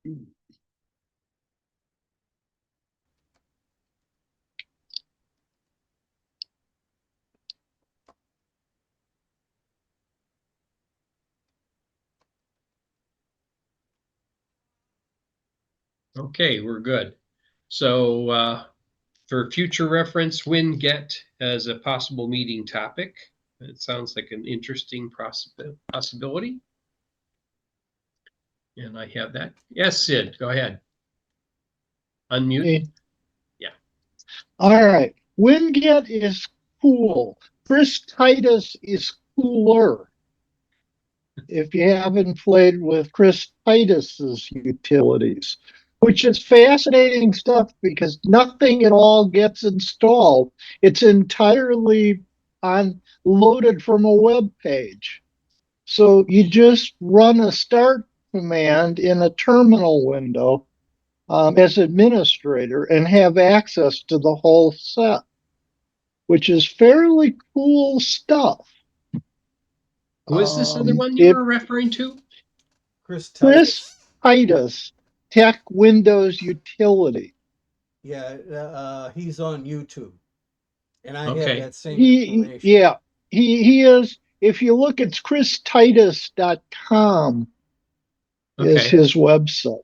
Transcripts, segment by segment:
Okay, we're good. So for future reference, WinGet as a possible meeting topic. It sounds like an interesting possibility. And I have that. Yes, Sid, go ahead. Unmute. Okay. Yeah. All right. Winget is cool. Chris Titus is cooler. If you haven't played with Chris Titus's utilities, which is fascinating stuff because nothing at all gets installed. It's entirely loaded from a web page. So you just run a start command in a terminal window as administrator and have access to the whole set, which is fairly cool stuff. Who is this other one you It were referring to? Chris Chris Titus. Titus, Tech Windows Utility. Yeah, he's on YouTube, and I have Okay. that same information. He is. If you look, it's christitus.com is Okay. his website.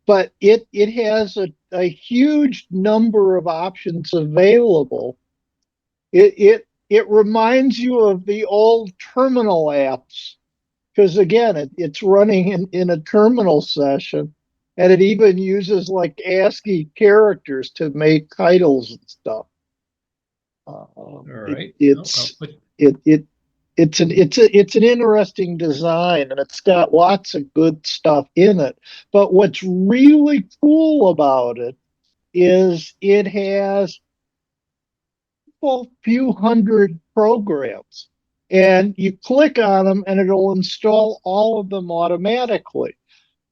But it has a huge number of options available. It reminds you of the old terminal apps because again, it's running in a terminal session, and it even uses like ASCII characters to make titles and stuff. All right. It's an interesting design, and it's got lots of good stuff in it. But what's really cool about it is it has a few hundred programs, and you click on them, and it'll install all of them automatically.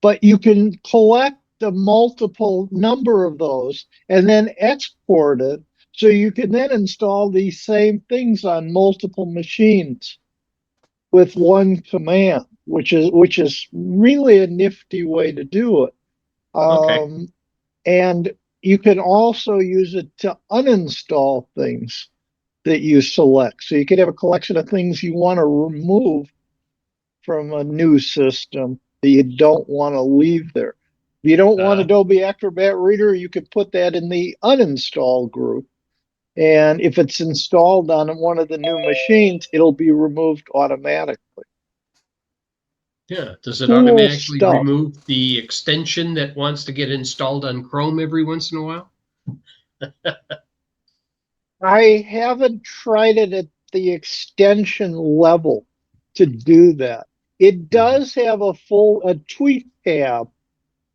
But you can collect a multiple number of those and then export it so you can then install these same things on multiple machines with one command, which is really a nifty way to do it. Okay. And you can also use it to uninstall things that you select. So you could have a collection of things you want to remove from a new system that you don't want to leave there. If you don't want Adobe Acrobat Reader, you could put that in the uninstall group. And if it's installed on one of the new machines, it'll be removed automatically. Yeah. Does it Cool automatically stuff. remove the extension that wants to get installed on Chrome every once in a while? I haven't tried it at the extension level to do that. It does have a tweak tab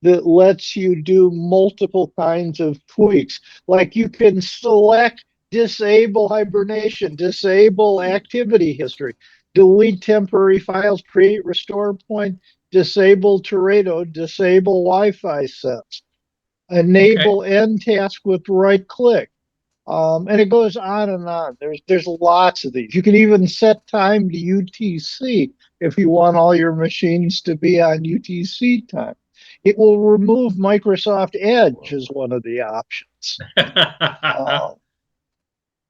that lets you do multiple kinds of tweaks. Like you can select disable hibernation, disable activity history, delete temporary files, create restore point, disable Teredo, disable Wi-Fi sets, enable end task with right click. And it goes on and on. There's lots of these. You can even set time to UTC if you want all your machines to be on UTC time. It will remove Microsoft Edge as one of the options.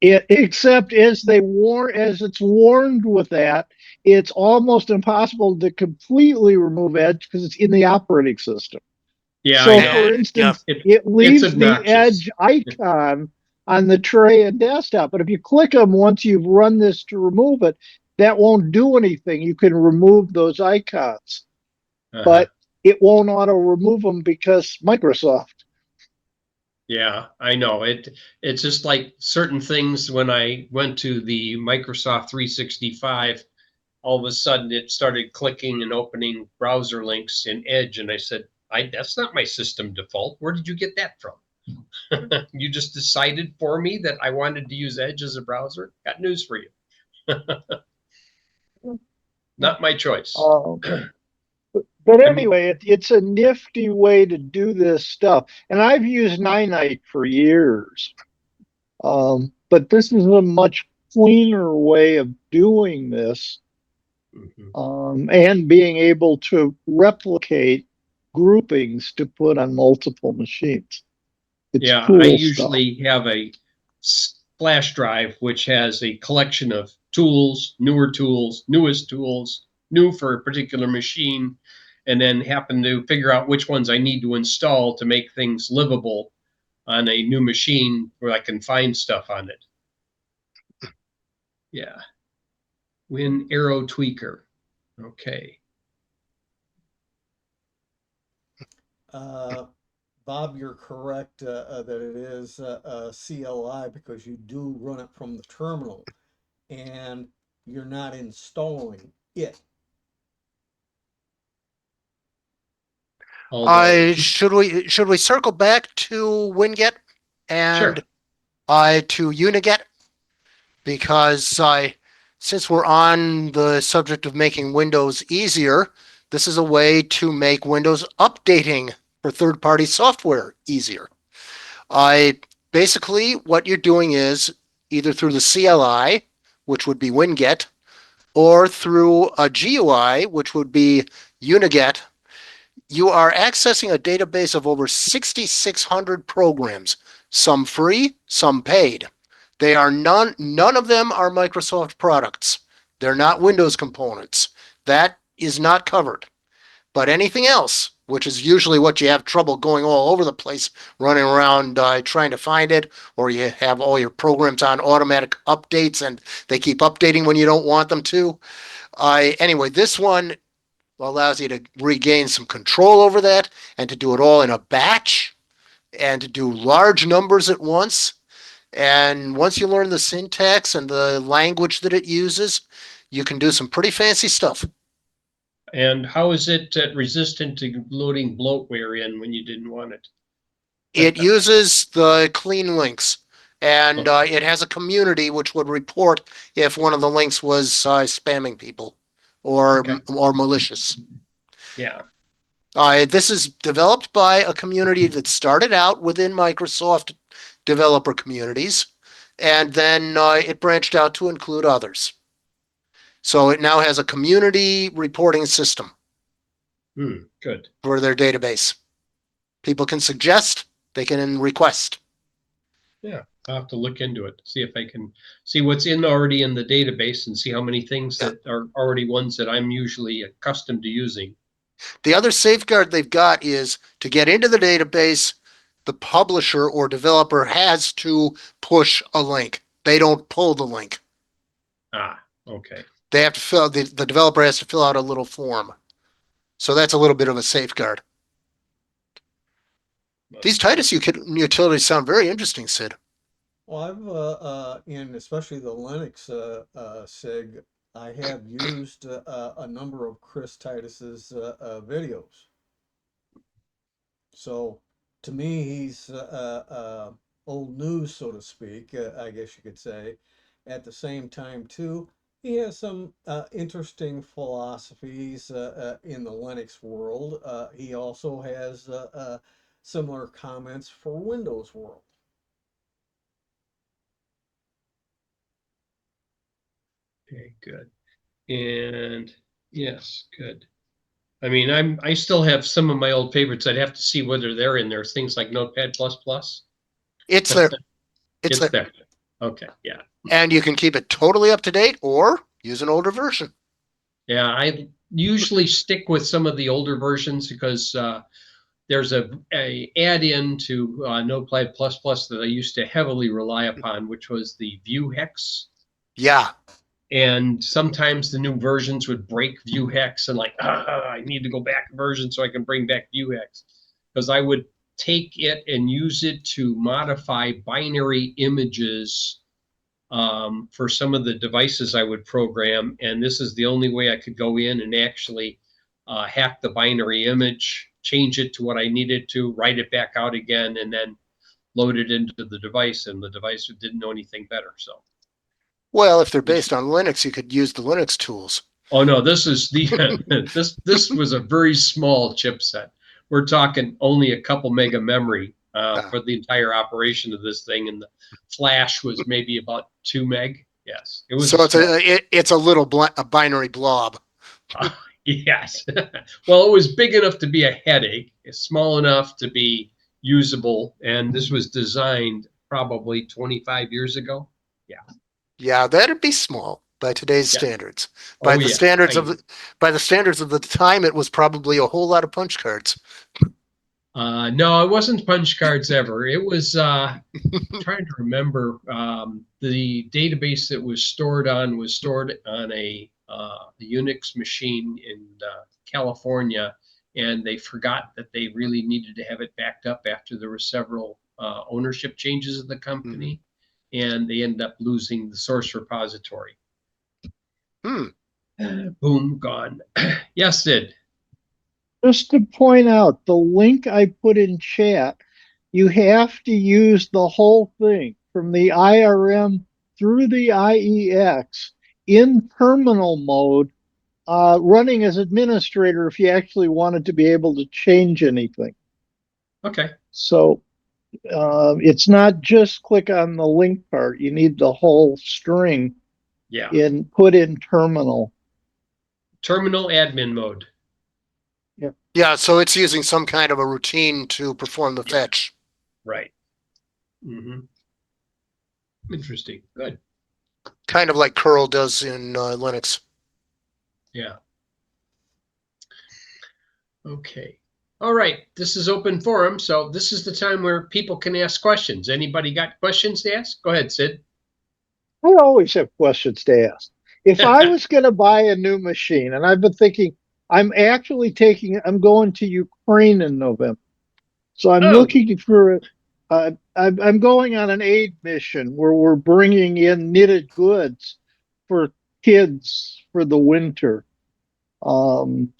Except as it's warned with that, it's almost impossible to completely remove Edge because it's in the operating system. Yeah, so I know. for instance, Yeah. it leaves the obnoxious. Edge icon on the tray and desktop. But if you click them once you've run this to remove it, that won't do anything. You can remove those icons, but it won't auto remove them because Microsoft. Yeah, I know. It's just like certain things when I went to the Microsoft 365, all of a sudden it started clicking and opening browser links in Edge, and I said, that's not my system default. Where did you get that from? You just decided for me that I wanted to use Edge as a browser? Got news for you. Not my choice. But anyway, it's a nifty way to do this stuff. And I've used Ninite for years. But this is a much cleaner way of doing this and being able to replicate groupings to put on multiple machines. It's Yeah, I cool stuff. usually have a flash drive which has a collection of tools, newer tools, newest tools, new for a particular machine, and then happen to figure out which ones I need to install to make things livable on a new machine where I can find stuff on it. Yeah. Win Arrow Tweaker. Okay. Uh, Bob, you're correct that it is CLI because you do run it from the terminal and you're not installing it. Although, Should we circle back to Winget and sure. to Uniget? Because since we're on the subject of making Windows easier, this is a way to make Windows updating for third-party software easier. Basically, what you're doing is either through the CLI, which would be Winget, or through a GUI, which would be Uniget, you are accessing a database of over 6,600 programs, some free, some paid. They are none of them are Microsoft products. They're not Windows components. That is not covered. But anything else, which is usually what you have trouble going all over the place, running around trying to find it, or you have all your programs on automatic updates and they keep updating when you don't want them to. Anyway, this one allows you to regain some control over that and to do it all in a batch and to do large numbers at once. And once you learn the syntax and the language that it uses, you can do some pretty fancy stuff. And how is it resistant to loading bloatware in when you didn't want it? It uses the clean links, and Oh, it has a community which would report if one of the links was spamming people or okay. or malicious. Yeah. This is developed by a community that started out within Microsoft developer communities, and then it branched out to include others. So it now has a community reporting system Good. for their database. People can suggest, they can request. Yeah. I'll have to look into it, see if I can see what's already in the database and see how many things Yeah. that are already ones that I'm usually accustomed to using. The other safeguard they've got is to get into the database, the publisher or developer has to push a link. They don't pull the link. Ah, okay. They have to the developer has to fill out a little form. So that's a little bit of a safeguard. These Titus utilities sound very interesting, Sid. Well, I've in especially the Linux SIG, I have used a number of Chris Titus's videos. So to me, he's old news, so to speak, I guess you could say. At the same time, too, he has some interesting philosophies in the Linux world. He also has similar comments for Windows world. Okay, good. And yes, good. I mean, I still have some of my old favorites. I'd have to see whether they're in there. Things like Notepad plus plus. It's there. It's It's there. there. Okay, yeah. And you can keep it totally up to date or use an older version. Yeah, I usually stick with some of the older versions because there's a add-in to Notepad plus plus that I used to heavily rely upon, which was the view hex. Yeah. And sometimes the new versions would break view hex and I need to go back a version so I can bring back view hex because I would take it and use it to modify binary images for some of the devices I would program. And this is the only way I could go in and actually hack the binary image, change it to what I needed to, write it back out again, and then load it into the device. And the device didn't know anything better. So. Well, if they're based on Linux, you could use the Linux tools. Oh no, this is the this was a very small chipset. We're talking only a couple mega memory for the entire operation of this thing, and the flash was maybe about 2 meg. Yes, it was. So it's a little a binary blob. Yes. Well, it was big enough to be a headache, small enough to be usable, and this was designed probably 25 years ago. Yeah. Yeah, that'd be small by today's Yeah. standards. By Oh the yeah. standards of Tiny. the by the standards of the time, it was probably a whole lot of punch cards. No, it wasn't punch cards ever. It was trying to remember. The database that was stored on was stored on the Unix machine in California, and they forgot that they really needed to have it backed up after there were several ownership changes of the Mhm. company, and they ended up losing the source repository. Hmm. Boom, gone. Yes, Sid. Just to point out, the link I put in chat, you have to use the whole thing from the IRM through the IEX in terminal mode, running as administrator if you actually wanted to be able to change anything. Okay. So it's not just click on the link part. You need the whole string Yeah. in put in terminal. Terminal admin mode. Yeah. Yeah, so it's using some kind of a routine to perform the Yeah. fetch. Right. Hmm. Interesting. Good. Kind of like curl does in Linux. Yeah. Okay. All right. This is open forum, so this is the time where people can ask questions. Anybody got questions to ask? Go ahead, Sid. I always have questions to ask. If I was going to buy a new machine, and I've been thinking, I'm going to Ukraine in November. So I'm Oh, looking for, I'm going on an aid mission where we're bringing in knitted goods for kids for the winter. I'm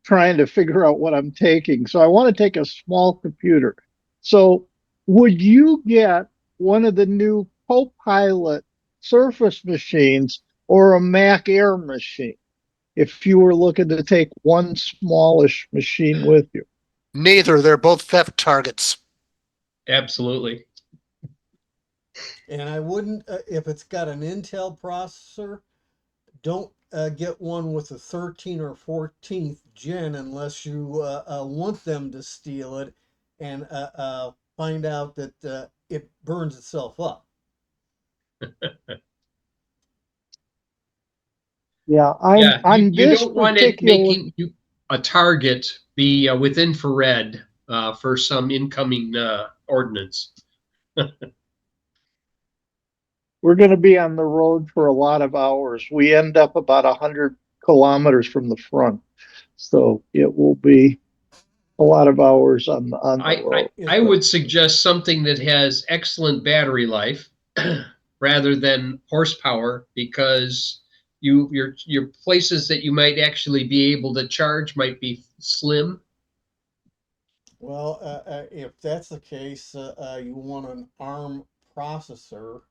trying to figure out what I'm taking. So I want to take a small computer. So would you get one of the new Copilot Surface machines or a Mac Air machine if you were looking to take one smallish machine with you? Neither, they're both theft targets. absolutely. And I wouldn't, if it's got an Intel processor, don't get one with a 13 or 14th gen unless you want them to steal it and find out that it burns itself up. Yeah, I'm Yeah, you, on you this don't want it particular. making you a target be with infrared for some incoming ordnance. We're going to be on the road for a lot of hours. We end up about 100 kilometers from the front, so it will be a lot of hours on the I, I road. I If would suggest something that has excellent battery life rather than horsepower because your places that you might actually be able to charge might be slim. Well, if that's the case, you want an ARM processor.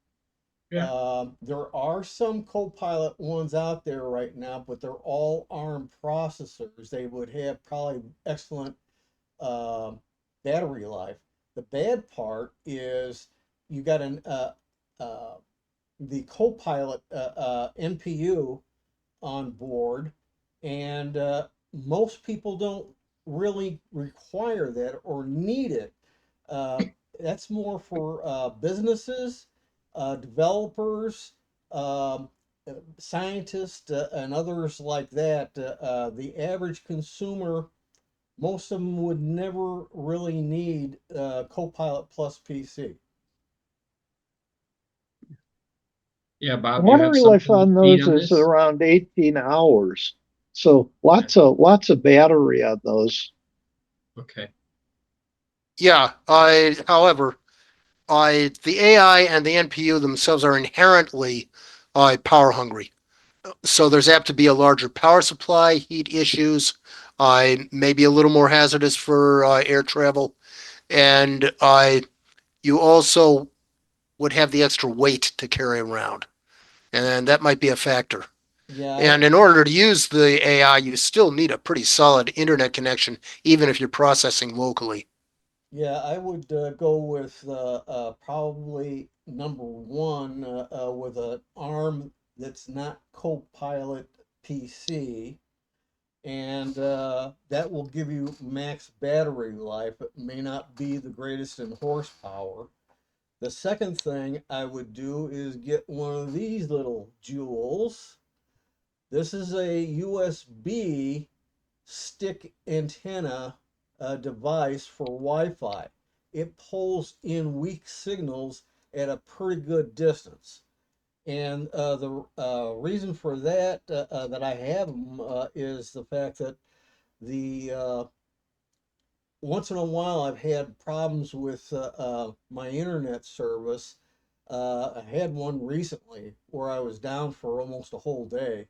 Yeah. There are some Copilot ones out there right now, but they're all ARM processors. They would have probably excellent uh, battery life. The bad part is you got uh, the Copilot NPU on board, and most people don't really require that or need it. Uh, that's more for businesses, developers, um, scientists, and others like that. The average consumer, most of them would never really need Copilot plus PC. Yeah, Bob, you have Battery life something to on feed those on is this? around 18 hours, so Okay. lots of battery on those. Okay. Yeah, however, the AI and the NPU themselves are inherently power hungry. So there's apt to be a larger power supply, heat issues, maybe a little more hazardous for air travel. And you also would have the extra weight to carry around. And that might be a factor. Yeah, And in order to use the AI, you still need a pretty solid internet connection, even if you're processing locally. yeah, I would go with probably number one with an ARM that's not Copilot PC, and that will give you max battery life. It may not be the greatest in horsepower. The second thing I would do is get one of these little jewels. This is a USB stick antenna device for Wi-Fi. It pulls in weak signals at a pretty good distance. And the reason for that that I have them is the fact that the once in a while I've had problems with my internet service. I had one recently where I was down for almost a whole day.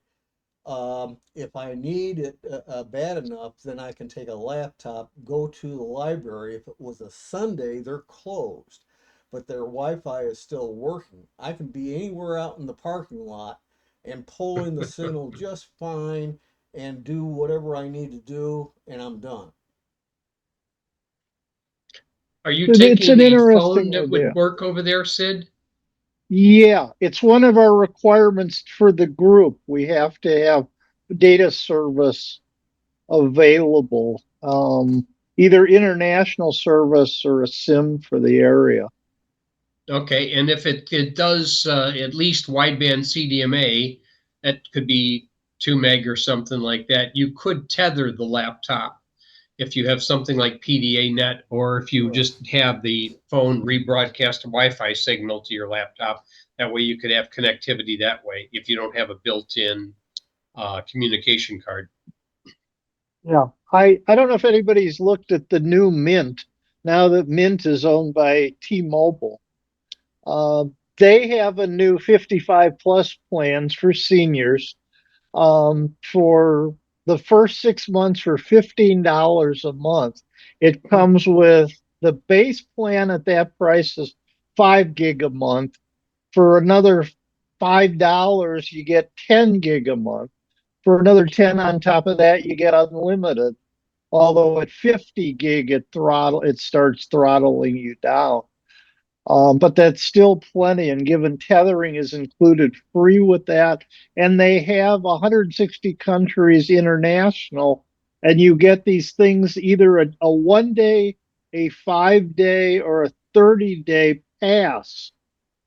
If I need it bad enough, then I can take a laptop, go to the library. If it was a Sunday, they're closed, but their Wi-Fi is still working. I can be anywhere out in the parking lot and pull in the signal just fine and do whatever I need to do, and I'm done. Are you It's taking an the phone interesting that would idea. work over there, Sid? Yeah, it's one of our requirements for the group. We have to have data service available, either international service or a SIM for the area. Okay, and if it does at least wideband CDMA, that could be 2 meg or something like that. You could tether the laptop if you have something like PDA net, or if you Correct. just have the phone rebroadcast a Wi-Fi signal to your laptop. That way you could have connectivity that way if you don't have a built-in communication card. Yeah, I don't know if anybody's looked at the new Mint now that Mint is owned by T-Mobile. Uh, they have a new 55 plus plans for seniors for the first 6 months for $15 a month. It comes with the base plan at that price is 5 gig a month. For another $5, you get 10 gig a month. For another 10 on top of that, you get unlimited. Although at 50 gig, it starts throttling you down. But that's still plenty, and given tethering is included free with that, and they have 160 countries international, and you get these things either a 1 day, a 5 day, or a 30-day pass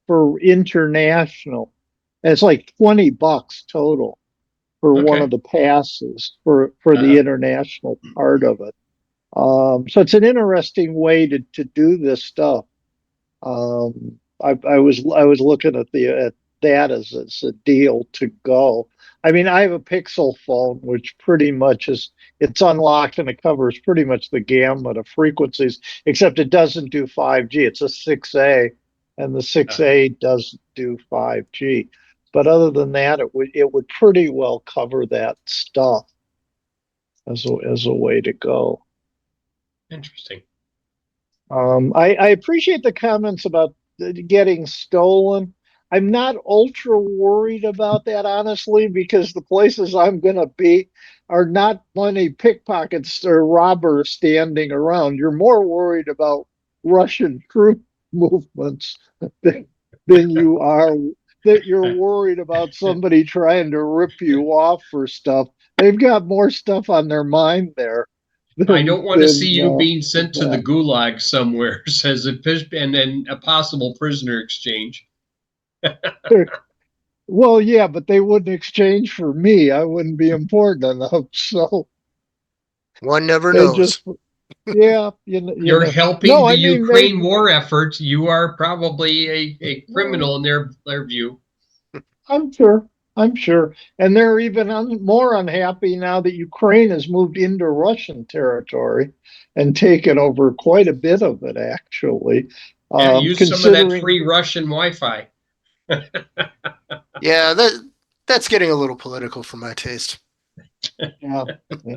for international. And it's like $20 total for one of Okay. the passes for the Uh, international part of it. So it's an interesting way to do this stuff. I was looking at that as a deal to go. I mean, I have a Pixel phone, which pretty much it's unlocked and it covers pretty much the gamut of frequencies, except it doesn't do 5G. It's a 6A, and the uh, 6A doesn't do 5G. But other than that, it would pretty well cover that stuff as a way to go. Interesting. I appreciate the comments about getting stolen. I'm not ultra worried about that, honestly, because the places I'm going to be are not many pickpockets or robbers standing around. You're more worried about Russian troop movements than, than you are that you're worried about somebody trying to rip you off for stuff. They've got more stuff on their mind there I than don't want to see than you being sent to the that. gulag somewhere, says a and then a possible prisoner exchange. Well, yeah, but they wouldn't exchange for me. I wouldn't be important enough. So One never they knows. just, yeah, You're no, helping the I mean, they, Ukraine war effort. You are probably a well, criminal in their view. I'm sure, I'm sure. And they're even more unhappy now that Ukraine has moved into Russian territory and taken over quite a bit of it, actually. Yeah, use some of that Considering, free Russian Wi-Fi. Yeah, that's getting a little political for my taste. yeah, yeah.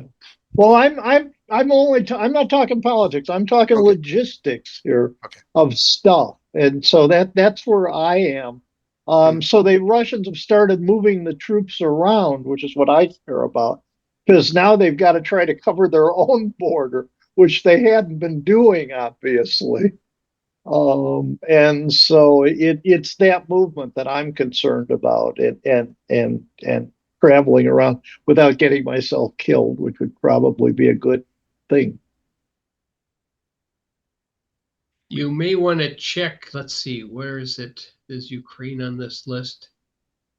Well, I'm not talking politics. I'm talking Okay, logistics here okay. of stuff. And so that's where I am. Mm. So the Russians have started moving the troops around, which is what I care about, because now they've got to try to cover their own border, which they hadn't been doing, obviously. And so it's that movement that I'm concerned about, and traveling around without getting myself killed, which would probably be a good thing. You may want to check, let's see, where is it? Is Ukraine on this list?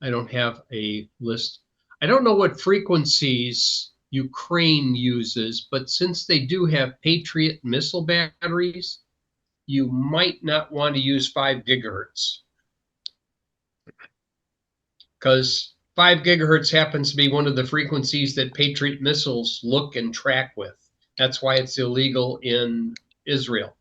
I don't have a list. I don't know what frequencies Ukraine uses, but since they do have Patriot missile batteries, you might not want to use 5 gigahertz because 5 gigahertz happens to be one of the frequencies that Patriot missiles look and track with. That's why it's illegal in Israel.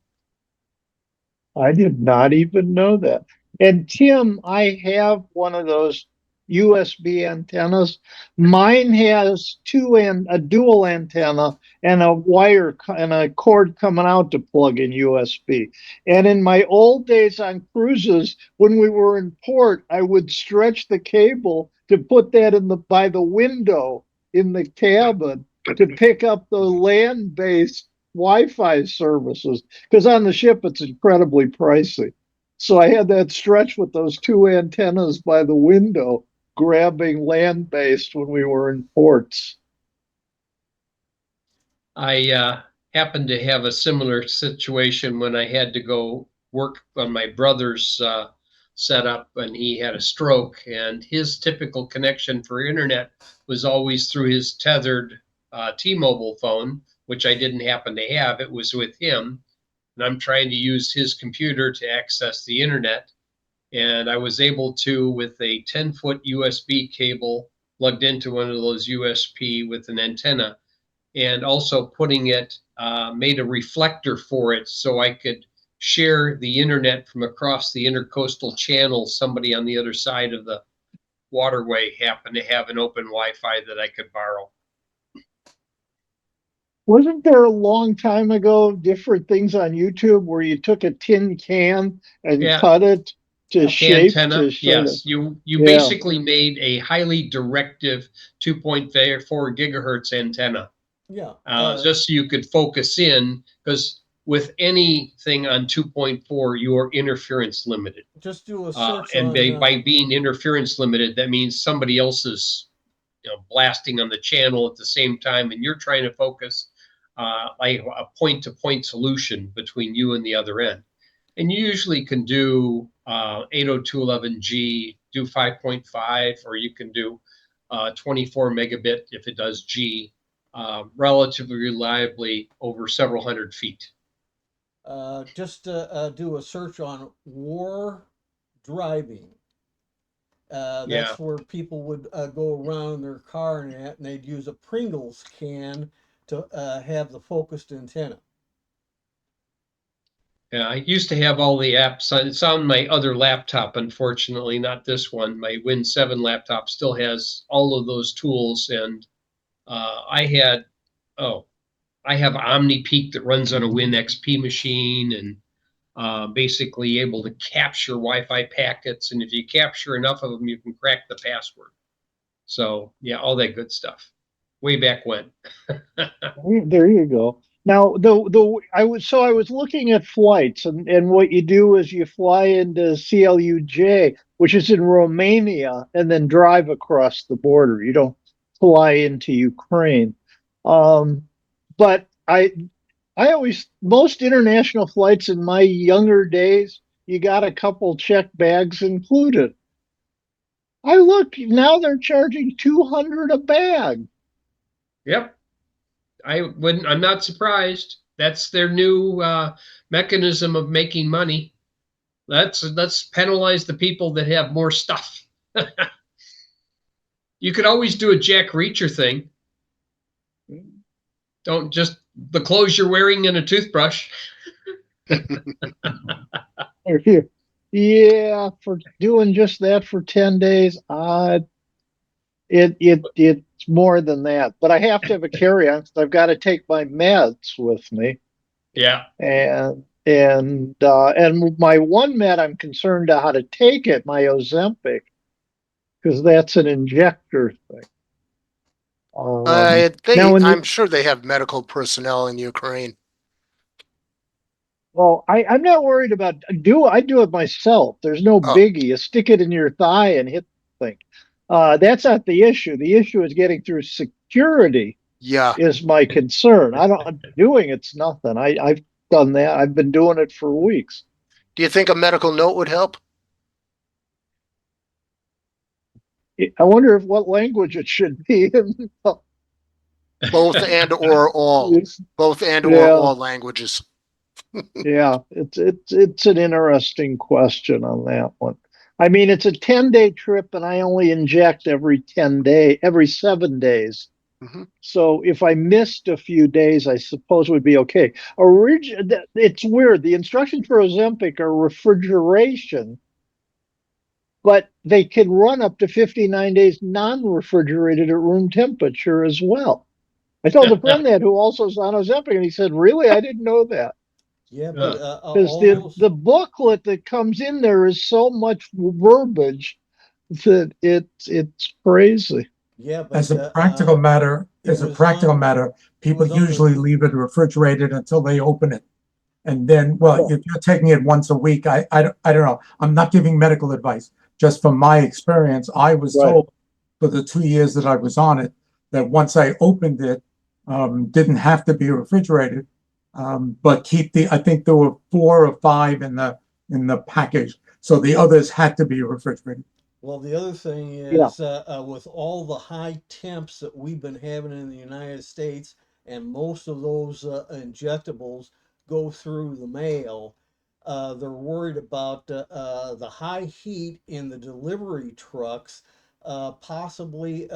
I did not even know that. And Tim, I have one of those USB antennas. Mine has a dual antenna and a wire and a cord coming out to plug in USB. And in my old days on cruises, when we were in port, I would stretch the cable to put that by the window in the cabin to pick up the land-based Wi-Fi services because on the ship it's incredibly pricey. So I had that stretch with those two antennas by the window, grabbing land-based when we were in ports. I happened to have a similar situation when I had to go work on my brother's setup, and he had a stroke, and his typical connection for internet was always through his tethered T-Mobile phone, which I didn't happen to have. It was with him, and I'm trying to use his computer to access the internet. And I was able to, with a 10-foot USB cable plugged into one of those USB with an antenna, and also putting it, made a reflector for it so I could share the internet from across the intercoastal channel. Somebody on the other side of the waterway happened to have an open Wi-Fi that I could borrow. Wasn't there a long time ago different things on YouTube where you took a tin can and Yeah, cut it to shape antenna. to sort of, Yes, you yeah. basically made a highly directive 2.4 gigahertz antenna, Yeah. just so you could focus in, because with anything on 2.4, you are interference limited. Just do a search And on by being interference limited, that means somebody else is, blasting on the channel at the same time, and you're trying to focus like a point-to-point solution between you and the other end. And you usually can do 802.11g, do 5.5, or you can do 24 megabit if it does G, relatively reliably over several hundred feet. just do a search on war driving. Yeah. That's where people would go around in their car and they'd use a Pringles can to have the focused antenna. Yeah, I used to have all the apps. It's on my other laptop, unfortunately, not this one. My Win 7 laptop still has all of those tools. And I had, oh, I have OmniPeak that runs on a Win XP machine and basically able to capture Wi-Fi packets. And if you capture enough of them, you can crack the password. So, yeah, all that good stuff. Way back when. There you go. Now, I was looking at flights, and what you do is you fly into CLUJ, which is in Romania, and then drive across the border. You don't fly into Ukraine. But most international flights in my younger days, you got a couple check bags included. I look now they're charging 200 a bag. Yep. I'm not surprised. That's their new mechanism of making money. Let's penalize the people that have more stuff. You could always do a Jack Reacher thing. Don't just the clothes you're wearing and a toothbrush. Yeah, for doing just that for 10 days, it's more than that. But I have to have a carry-on because I've got to take my meds with me. Yeah. And my one med I'm concerned how to take it, my Ozempic, because that's an injector thing. Now when I'm sure they have medical personnel in Ukraine. well, I'm not worried about I do it myself. There's no Oh, biggie. You stick it in your thigh and hit the thing. That's not the issue. The issue is getting through security Yeah. is my concern. Doing it's nothing. I've done that. I've been doing it for weeks. Do you think a medical note would help? I wonder if what language it should be in. Both and or all. Both and or Yeah, all languages. yeah. It's an interesting question on that one. I mean, it's a 10-day trip and I only inject every 7 days. Mhm. So if I missed a few days, I suppose would be okay. It's weird. The instructions for Ozempic are refrigeration, but they can run up to 59 days non-refrigerated at room temperature as well. I told a friend that who also is on Ozempic, and he said, "Really? I didn't know that." Yeah, but Uh, Because all those, the booklet that comes in there is so much verbiage that it's crazy. yeah, but As a practical matter, it was it people was on the usually leave it refrigerated until they open it. And then, well, Yeah. if you're taking it once a week, I don't know. I'm not giving medical advice. Just from my experience, I was Right. told for the 2 years that I was on it that once I opened it, didn't have to be refrigerated, but I think there were 4 or 5 in the package, so the others had to be refrigerated. Well, the other thing Yeah. is, with all the high temps that we've been having in the United States, and most of those injectables go through the mail, they're worried about the high heat in the delivery trucks, possibly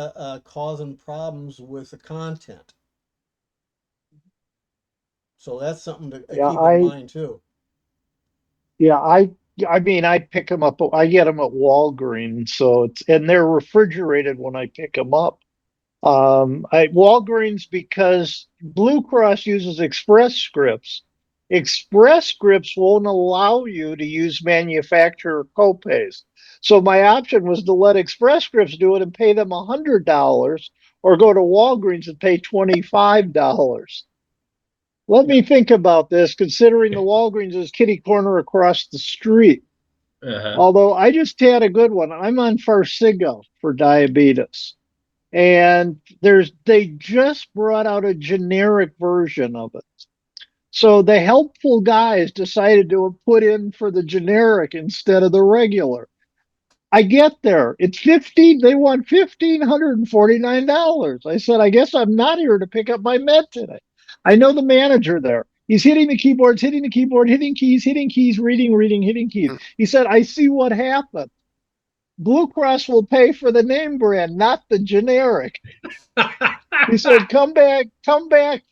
causing problems with the content. So that's something to Yeah. keep in mind too. Yeah, I mean, I pick them up. I get them at Walgreens, and they're refrigerated when I pick them up. Walgreens because Blue Cross uses Express Scripts. Express Scripts won't allow you to use manufacturer copays. So my option was to let Express Scripts do it and pay them $100, or go to Walgreens and pay $25. Let yeah. me think about this, considering the Walgreens is kitty corner across the street. Uh-huh. Although I just had a good one. I'm on Farxiga for diabetes. And they just brought out a generic version of it. So the helpful guys decided to put in for the generic instead of the regular. I get there. They want $1,549. I said, I guess I'm not here to pick up my med today. I know the manager there. He's hitting the keyboards, hitting the keyboard, hitting keys, reading, hitting keys. He said, I see what happened. Blue Cross will pay for the name brand, not the generic. He said, come back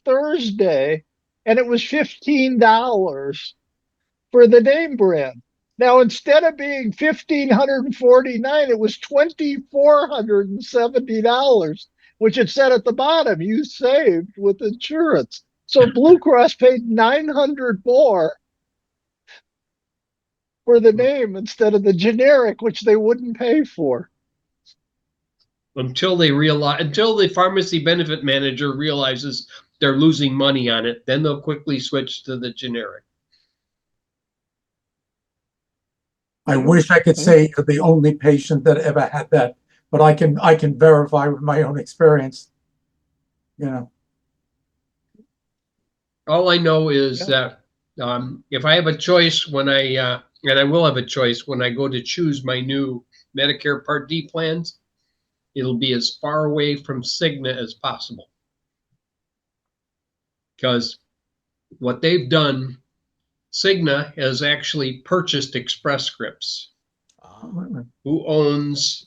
Thursday. And it was $15 for the name brand. Now, instead of being $1,549, it was $2,470, which it said at the bottom, you saved with insurance. So Blue Cross paid $900 more for the name instead of the generic, which they wouldn't pay for. Until the pharmacy benefit manager realizes they're losing money on it, then they'll quickly switch to the generic. I wish I could say you're the only patient that ever had that, but I can verify with my own experience. You know, All I know is Yeah. that if I have a choice and I will have a choice when I go to choose my new Medicare Part D plans, it'll be as far away from Cigna as possible. Because what they've done, Cigna has actually purchased Express Scripts, who owns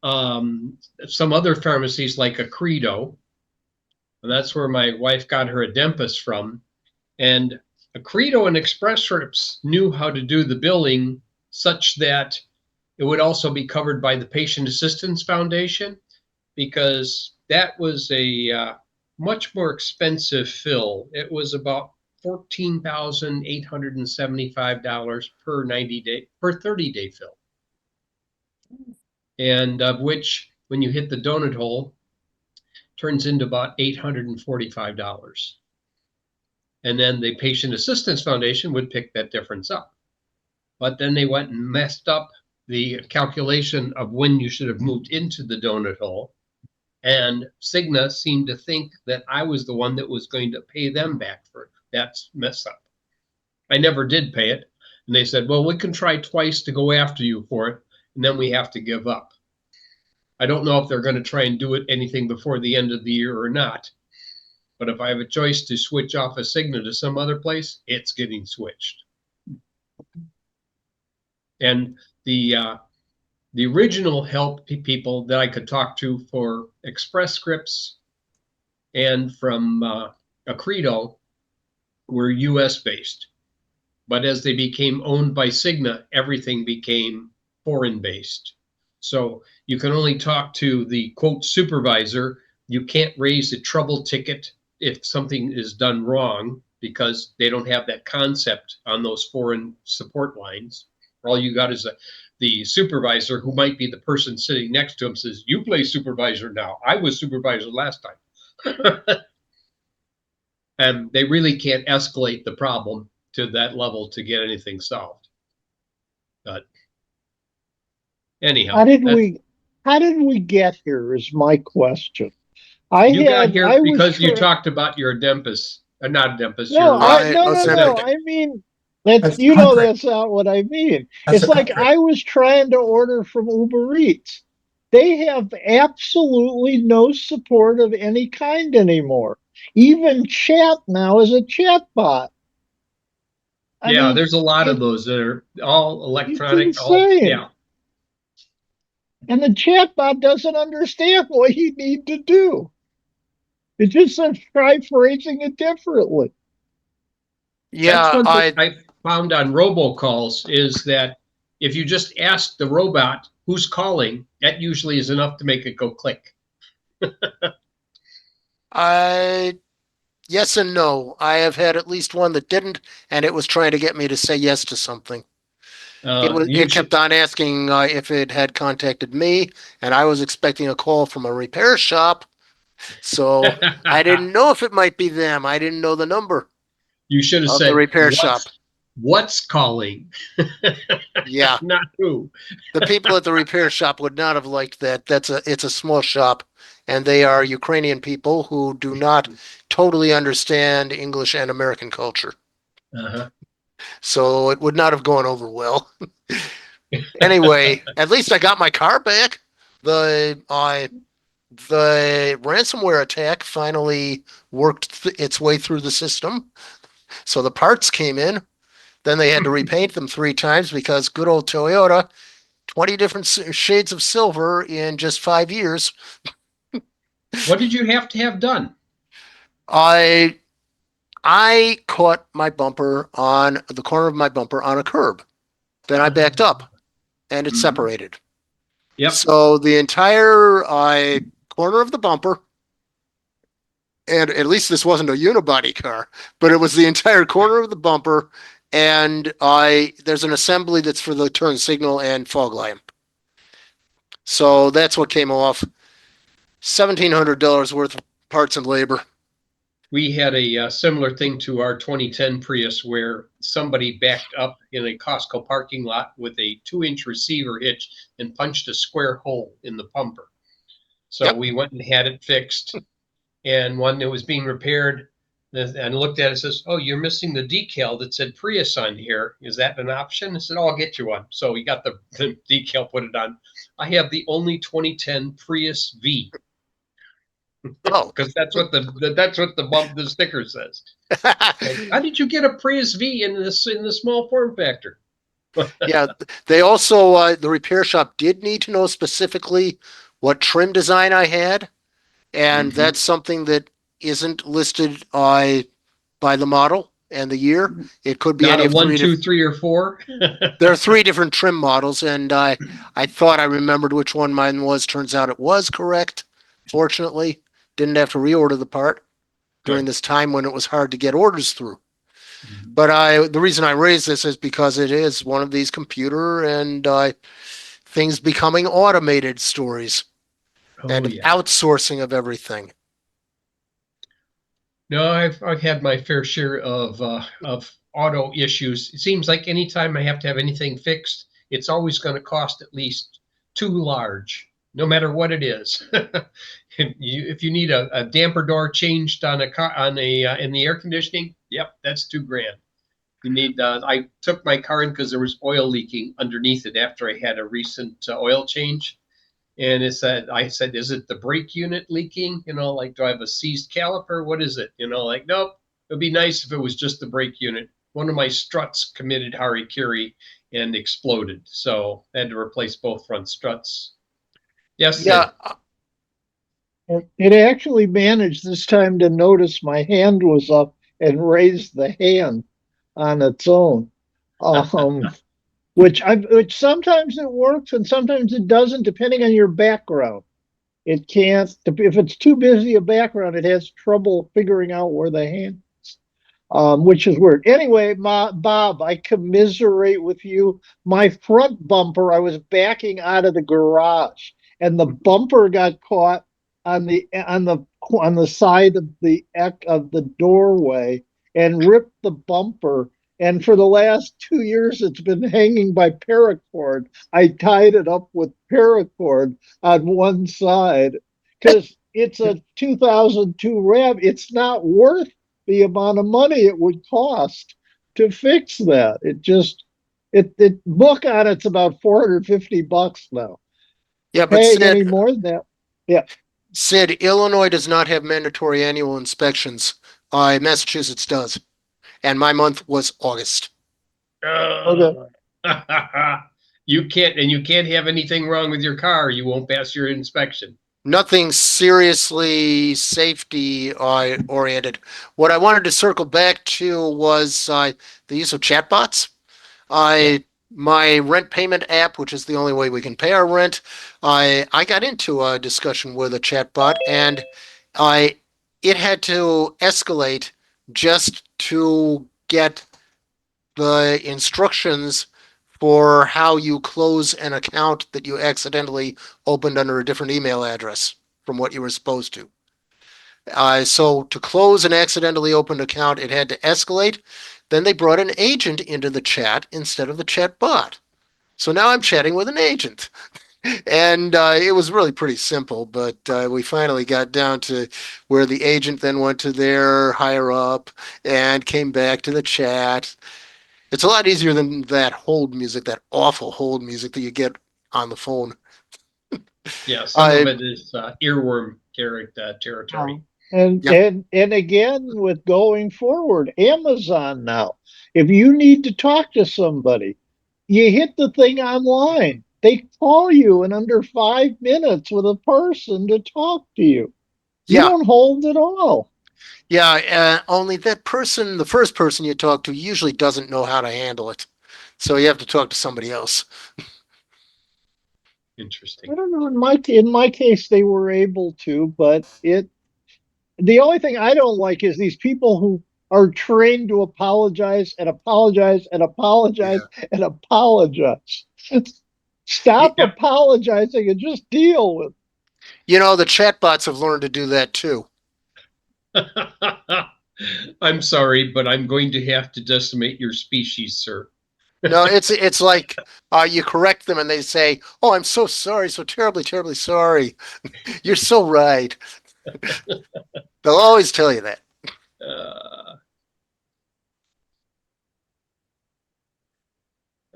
some other pharmacies like Accredo. And that's where my wife got her Adempus from. And Accredo and Express Scripts knew how to do the billing such that it would also be covered by the Patient Assistance Foundation, because that was a much more expensive fill. It was about $14,875 per 30-day fill, and of which, when you hit the donut hole, turns into about $845. And then the Patient Assistance Foundation would pick that difference up. But then they went and messed up the calculation of when you should have moved into the donut hole. And Cigna seemed to think that I was the one that was going to pay them back for that mess up. I never did pay it. And they said, well, we can try twice to go after you for it, and then we have to give up. I don't know if they're going to try and do it anything before the end of the year or not. But if I have a choice to switch off a Cigna to some other place, it's getting switched. And the original help people that I could talk to for Express Scripts and from Accredo were US based. But as they became owned by Cigna, everything became foreign based. So you can only talk to the quote supervisor. You can't raise a trouble ticket if something is done wrong because they don't have that concept on those foreign support lines. All you got is the supervisor, who might be the person sitting next to him, says, you play supervisor now. I was supervisor last time. And they really can't escalate the problem to that level to get anything solved. But anyhow, how did we get here is my question. You got here I was because you talked about your Adempus, not Adempus, no, your no. I mean, that's, That's you know, concrete. that's not what I mean. That's It's a like concrete. I was trying to order from Uber Eats. They have absolutely no support of any kind anymore. Even chat now is a chat bot. I yeah. mean, There's a lot of it, those that are all it's electronic. All insane. yeah, And the chat bot doesn't understand what you need to do. It just says try phrasing it differently. that's Yeah, one thing I found on robocalls is that if you just ask the robot who's calling, that usually is enough to make it go click. I, yes and no. I have had at least one that didn't, and it was trying to get me to say yes to something. You It should. kept on asking if it had contacted me, and I was expecting a call from a repair shop, so I didn't know if it might be them. I didn't know the number You should have of the said repair shop. what's calling, Yeah, not who. the people at the repair shop would not have liked that. It's a small shop, and they are Ukrainian people who do not totally understand English and American culture. Uh-huh. So it would not have gone over well. Anyway, at least I got my car back. The ransomware attack finally worked its way through the system. So the parts came in. Then they had to repaint them 3 times because good old Toyota, 20 different shades of silver in just 5 years. What did you have to have done? I I caught my bumper on the corner of my bumper on a curb. Then I backed up and it Mhm. separated. Yep. So the entire corner of the bumper, and at least this wasn't a unibody car, but it was the entire corner of the bumper, and there's an assembly that's for the turn signal and fog lamp. So that's what came off. $1,700 worth of parts and labor. We had a similar thing to our 2010 Prius where somebody backed up in a Costco parking lot with a 2-inch receiver hitch and punched a square hole in the bumper. So Yep. we went and had it fixed. And when it was being repaired, and looked at it, says, "Oh, you're missing the decal that said Prius on here. Is that an option?" I said, "Oh, I'll get you one." So we got the decal, put it on. I have the only 2010 Prius V Oh. because that's what the sticker says. Like, how did you get a Prius V in the small form factor? Yeah, they also the repair shop did need to know specifically what trim design I had, and Mm-hmm. that's something that isn't listed by the model and the year. It could be Not any a of one, three two, different. three, or four. There are 3 different trim models, and I thought I remembered which one mine was. Turns out it was correct. Fortunately, didn't have to reorder the part during Good. this time when it was hard to get orders through. Mm-hmm. But the reason I raise this is because it is one of these computer and things becoming automated stories Oh and yeah. outsourcing of everything. No, I've had my fair share of auto issues. It seems like anytime I have to have anything fixed, it's always going to cost at least too large, no matter what it is. If you need a damper door changed on a car on a in the air conditioning, yep, that's $2,000. You need. I took my car in because there was oil leaking underneath it after I had a recent oil change, and I said, is it the brake unit leaking? Like, do I have a seized caliper? What is it? Like, nope. It'd be nice if it was just the brake unit. One of my struts committed harikiri and exploded, so I had to replace both front struts. Yes, Sid. Yeah, It actually managed this time to notice my hand was up and raised the hand on its own. Um, which sometimes it works and sometimes it doesn't, depending on your background. It can't, if it's too busy a background, it has trouble figuring out where the hand which is weird. Anyway, Bob, I commiserate with you. My front bumper, I was backing out of the garage, and the bumper got caught on the side of the doorway and ripped the bumper. And for the last 2 years, it's been hanging by paracord. I tied it up with paracord on one side because it's a 2002 Ram. It's not worth the amount of money it would cost to fix that. It book on it's about $450 now. yeah, but Paying any more than that. Yeah. Sid, Illinois does not have mandatory annual inspections. Massachusetts does, and my month was August. Okay. You can't have anything wrong with your car. You won't pass your inspection. Nothing seriously safety oriented. What I wanted to circle back to was the use of chatbots. My rent payment app, which is the only way we can pay our rent, I got into a discussion with a chatbot, and it had to escalate just to get the instructions for how you close an account that you accidentally opened under a different email address from what you were supposed to. So to close an accidentally opened account, it had to escalate. Then they brought an agent into the chat instead of the chat bot. So now I'm chatting with an agent. And it was really pretty simple, but we finally got down to where the agent then went to their higher up and came back to the chat. It's a lot easier than that hold music, that awful hold music that you get on the phone. Yeah, some of it is earworm territory. And Yep. and again with going forward, Amazon now. If you need to talk to somebody, you hit the thing online. They call you in under 5 minutes with a person to talk to you. You Yeah, don't hold at all. yeah. Only that person, the first person you talk to, usually doesn't know how to handle it. So you have to talk to somebody else. Interesting. I don't know. In my case, they were able to, but the only thing I don't like is these people who are trained to apologize and apologize and apologize and apologize. Stop Yep. apologizing and just deal with it. You know, the chatbots have learned to do that too. I'm sorry, but I'm going to have to decimate your species, sir. No, it's like you correct them and they say, "Oh, I'm so sorry, so terribly, terribly sorry." You're so right. They'll always tell you that. Uh,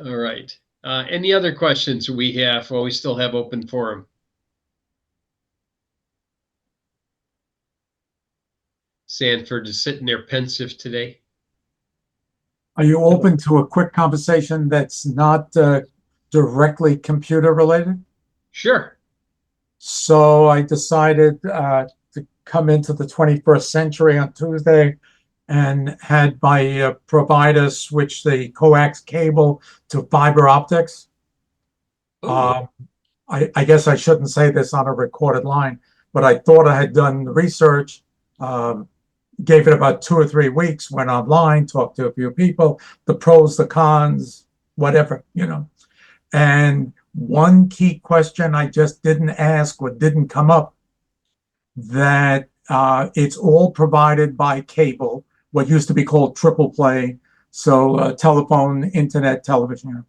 all right. Any other questions we have? Well, we still have open forum. Sanford is sitting there pensive today. Are you open to a quick conversation that's not directly computer related? Sure. So I decided to come into the 21st century on Tuesday and had my provider switch the coax cable to fiber optics. I guess I shouldn't say this on a recorded line, but I thought I had done the research, gave it about 2 or 3 weeks, went online, talked to a few people, the pros, the cons, whatever, And one key question I just didn't ask or didn't come up, that it's all provided by cable, what used to be called triple play, so telephone, internet, television.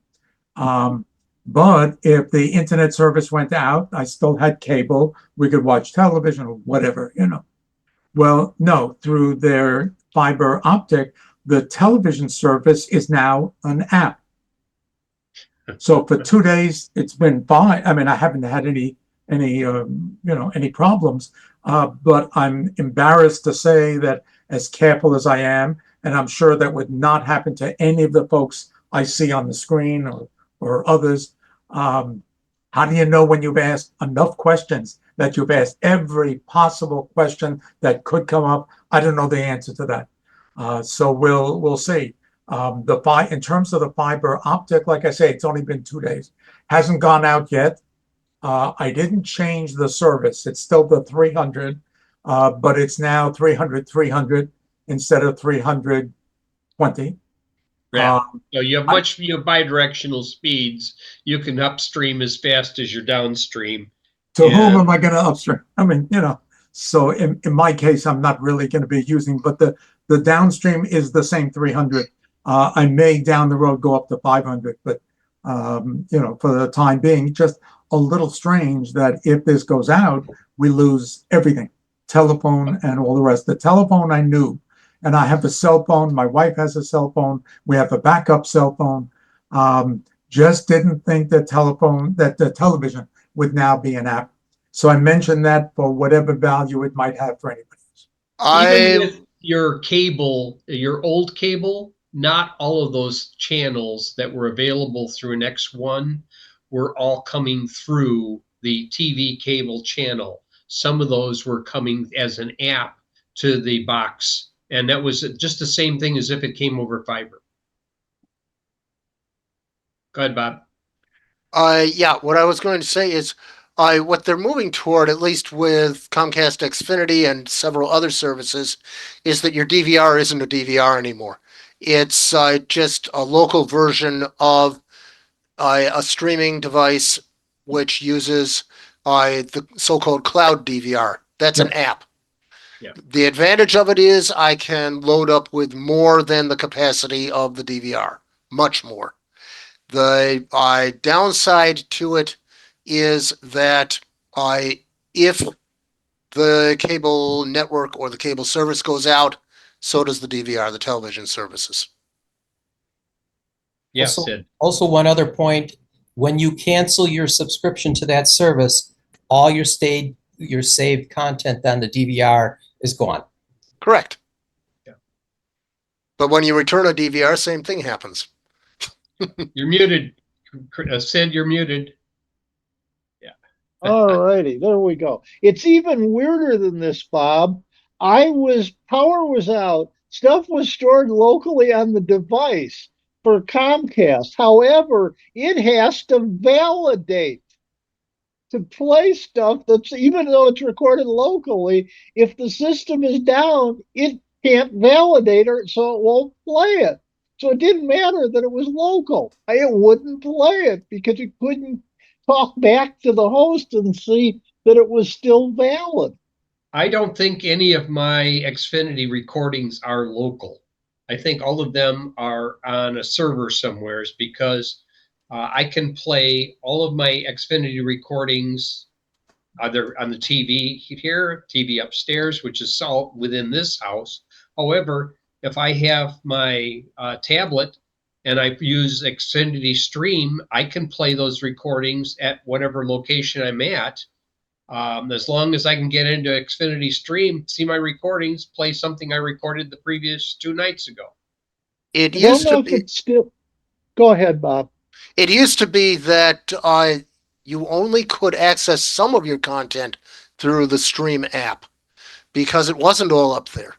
But if the internet service went out, I still had cable. We could watch television or whatever, you know. Well, no, through their fiber optic, the television service is now an app. So for 2 days, it's been fine. I mean, I haven't had any problems. But I'm embarrassed to say that, as careful as I am, and I'm sure that would not happen to any of the folks I see on the screen or others. Um, how do you know when you've asked enough questions that you've asked every possible question that could come up? I don't know the answer to that. So we'll see. In terms of the fiber optic, like I say, it's only been 2 days. Hasn't gone out yet. I didn't change the service. It's still the 300, but it's now 300 instead of 320. Yeah. Uh, So you have bidirectional speeds. You can upstream as fast as you're downstream. to whom And am I going to upstream? I mean, so in my case, I'm not really going to be using, but the downstream is the same 300. I may down the road go up to 500, but for the time being, just a little strange that if this goes out, we lose everything, telephone and all the rest. The telephone I knew, and I have a cell phone. My wife has a cell phone. We have a backup cell phone. Just didn't think that the television would now be an app. So I mentioned that for whatever value it might have for anybody else. even I with your cable, your old cable, not all of those channels that were available through an X1 were all coming through the TV cable channel. Some of those were coming as an app to the box, and that was just the same thing as if it came over fiber. Go ahead, Bob. Yeah, what I was going to say is, what they're moving toward, at least with Comcast Xfinity and several other services, is that your DVR isn't a DVR anymore. It's just a local version of a streaming device which uses the so-called cloud DVR. That's an app. Yeah. The advantage of it is I can load up with more than the capacity of the DVR, much more. The downside to it is that if the cable network or the cable service goes out, so does the DVR, the television services. Yes, Also, Sid. also one other point, when you cancel your subscription to that service, all your saved content on the DVR is gone. Correct. Yeah. But when you return a DVR, same thing happens. You're muted. Sid, you're muted. Yeah. All righty, there we go. It's even weirder than this, Bob. Power was out. Stuff was stored locally on the device for Comcast. However, it has to validate to play stuff that's, even though it's recorded locally, if the system is down, it can't validate it, so it won't play it. So it didn't matter that it was local. It wouldn't play it because it couldn't talk back to the host and see that it was still valid. I don't think any of my Xfinity recordings are local. I think all of them are on a server somewheres because I can play all of my Xfinity recordings either on the TV here, TV upstairs, which is all within this house. However, if I have my tablet and I use Xfinity Stream, I can play those recordings at whatever location I'm at. As long as I can get into Xfinity Stream, see my recordings, play something I recorded the previous 2 nights ago. It I don't used to know if be. it's still. Go ahead, Bob. It used to be that you only could access some of your content through the Stream app because it wasn't all up there.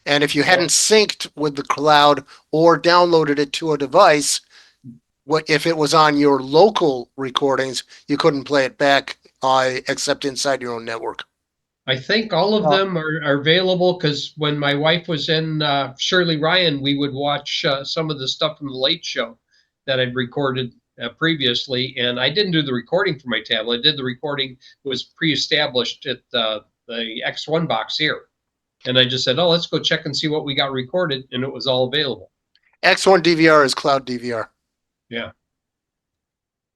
And if you hadn't synced with the cloud or downloaded it to a device, if it was on your local recordings, you couldn't play it back except inside your own network. I think all of them are available because when my wife was in Shirley Ryan, we would watch some of the stuff from the Late Show that I'd recorded previously. And I didn't do the recording for my tablet. I did the recording, it was pre-established at the X1 box here. And I just said, oh, let's go check and see what we got recorded. And it was all available. X1 DVR is cloud DVR. Yeah.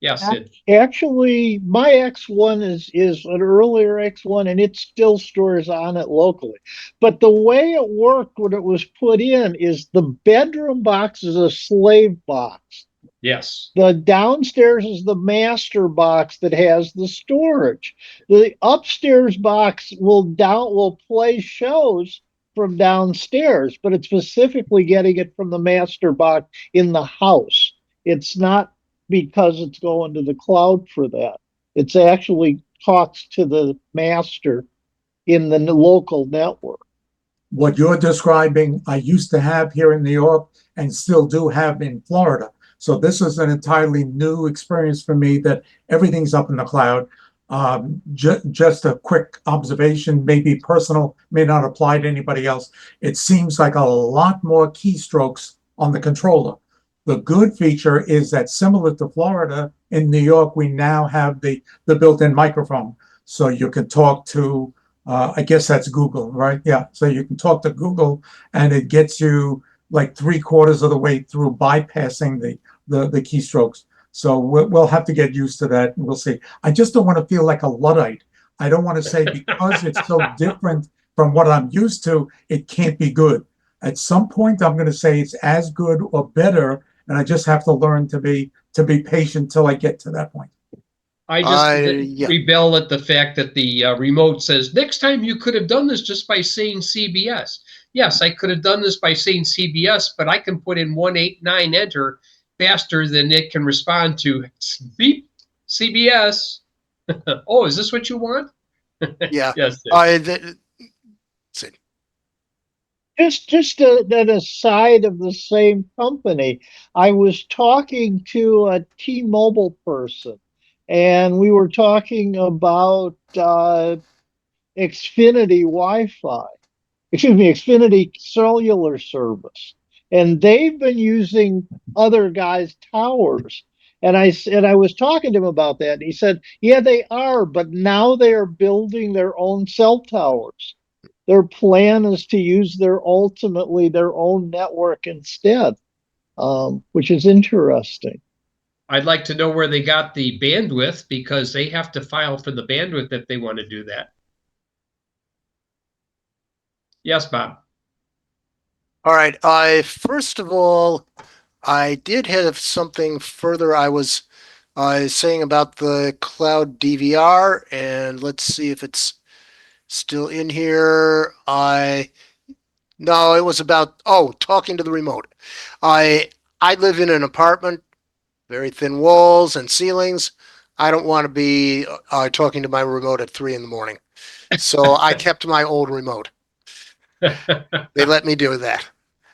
Yes, Actually, my X1 is an earlier X1 and it still stores on it locally. But the way it worked when it was put in is the bedroom box is a slave box. yes. The downstairs is the master box that has the storage. The upstairs box will play shows from downstairs, but it's specifically getting it from the master box in the house. It's not because it's going to the cloud for that. It's actually talks to the master in the local network. What you're describing, I used to have here in New York and still do have in Florida. So this is an entirely new experience for me that everything's up in the cloud. Just a quick observation, maybe personal, may not apply to anybody else. It seems like a lot more keystrokes on the controller. The good feature is that similar to Florida, in New York, we now have the built-in microphone. So you can talk to, I guess that's Google, right? Yeah. So you can talk to Google and it gets you like 3/4 of the way through bypassing the keystrokes. So we'll have to get used to that and we'll see. I just don't want to feel like a Luddite. I don't want to say because it's so different from what I'm used to, it can't be good. At some point, I'm going to say it's as good or better, and I just have to learn to be patient till I get to that point. I just Yeah. rebel at the fact that the remote says, next time you could have done this just by saying CBS. Yes, I could have done this by saying CBS, but I can put in 189 enter faster than it can respond to beep CBS. Oh, is this what you want? Yeah. Yes. See. Just an aside of the same company, I was talking to a T-Mobile person, and we were talking about Xfinity Wi-Fi, excuse me, Xfinity cellular service, and they've been using other guys' towers. And I was talking to him about that, and he said, "Yeah, they are, but now they are building their own cell towers. Their plan is to use ultimately their own network instead, which is interesting." I'd like to know where they got the bandwidth because they have to file for the bandwidth if they want to do that. Yes, Bob. All right. First of all, I did have something further I was saying about the cloud DVR, and let's see if it's still in here. No, it was about talking to the remote. I live in an apartment, very thin walls and ceilings. I don't want to be talking to my remote at 3 in the morning. So I kept my old remote. They let me do that.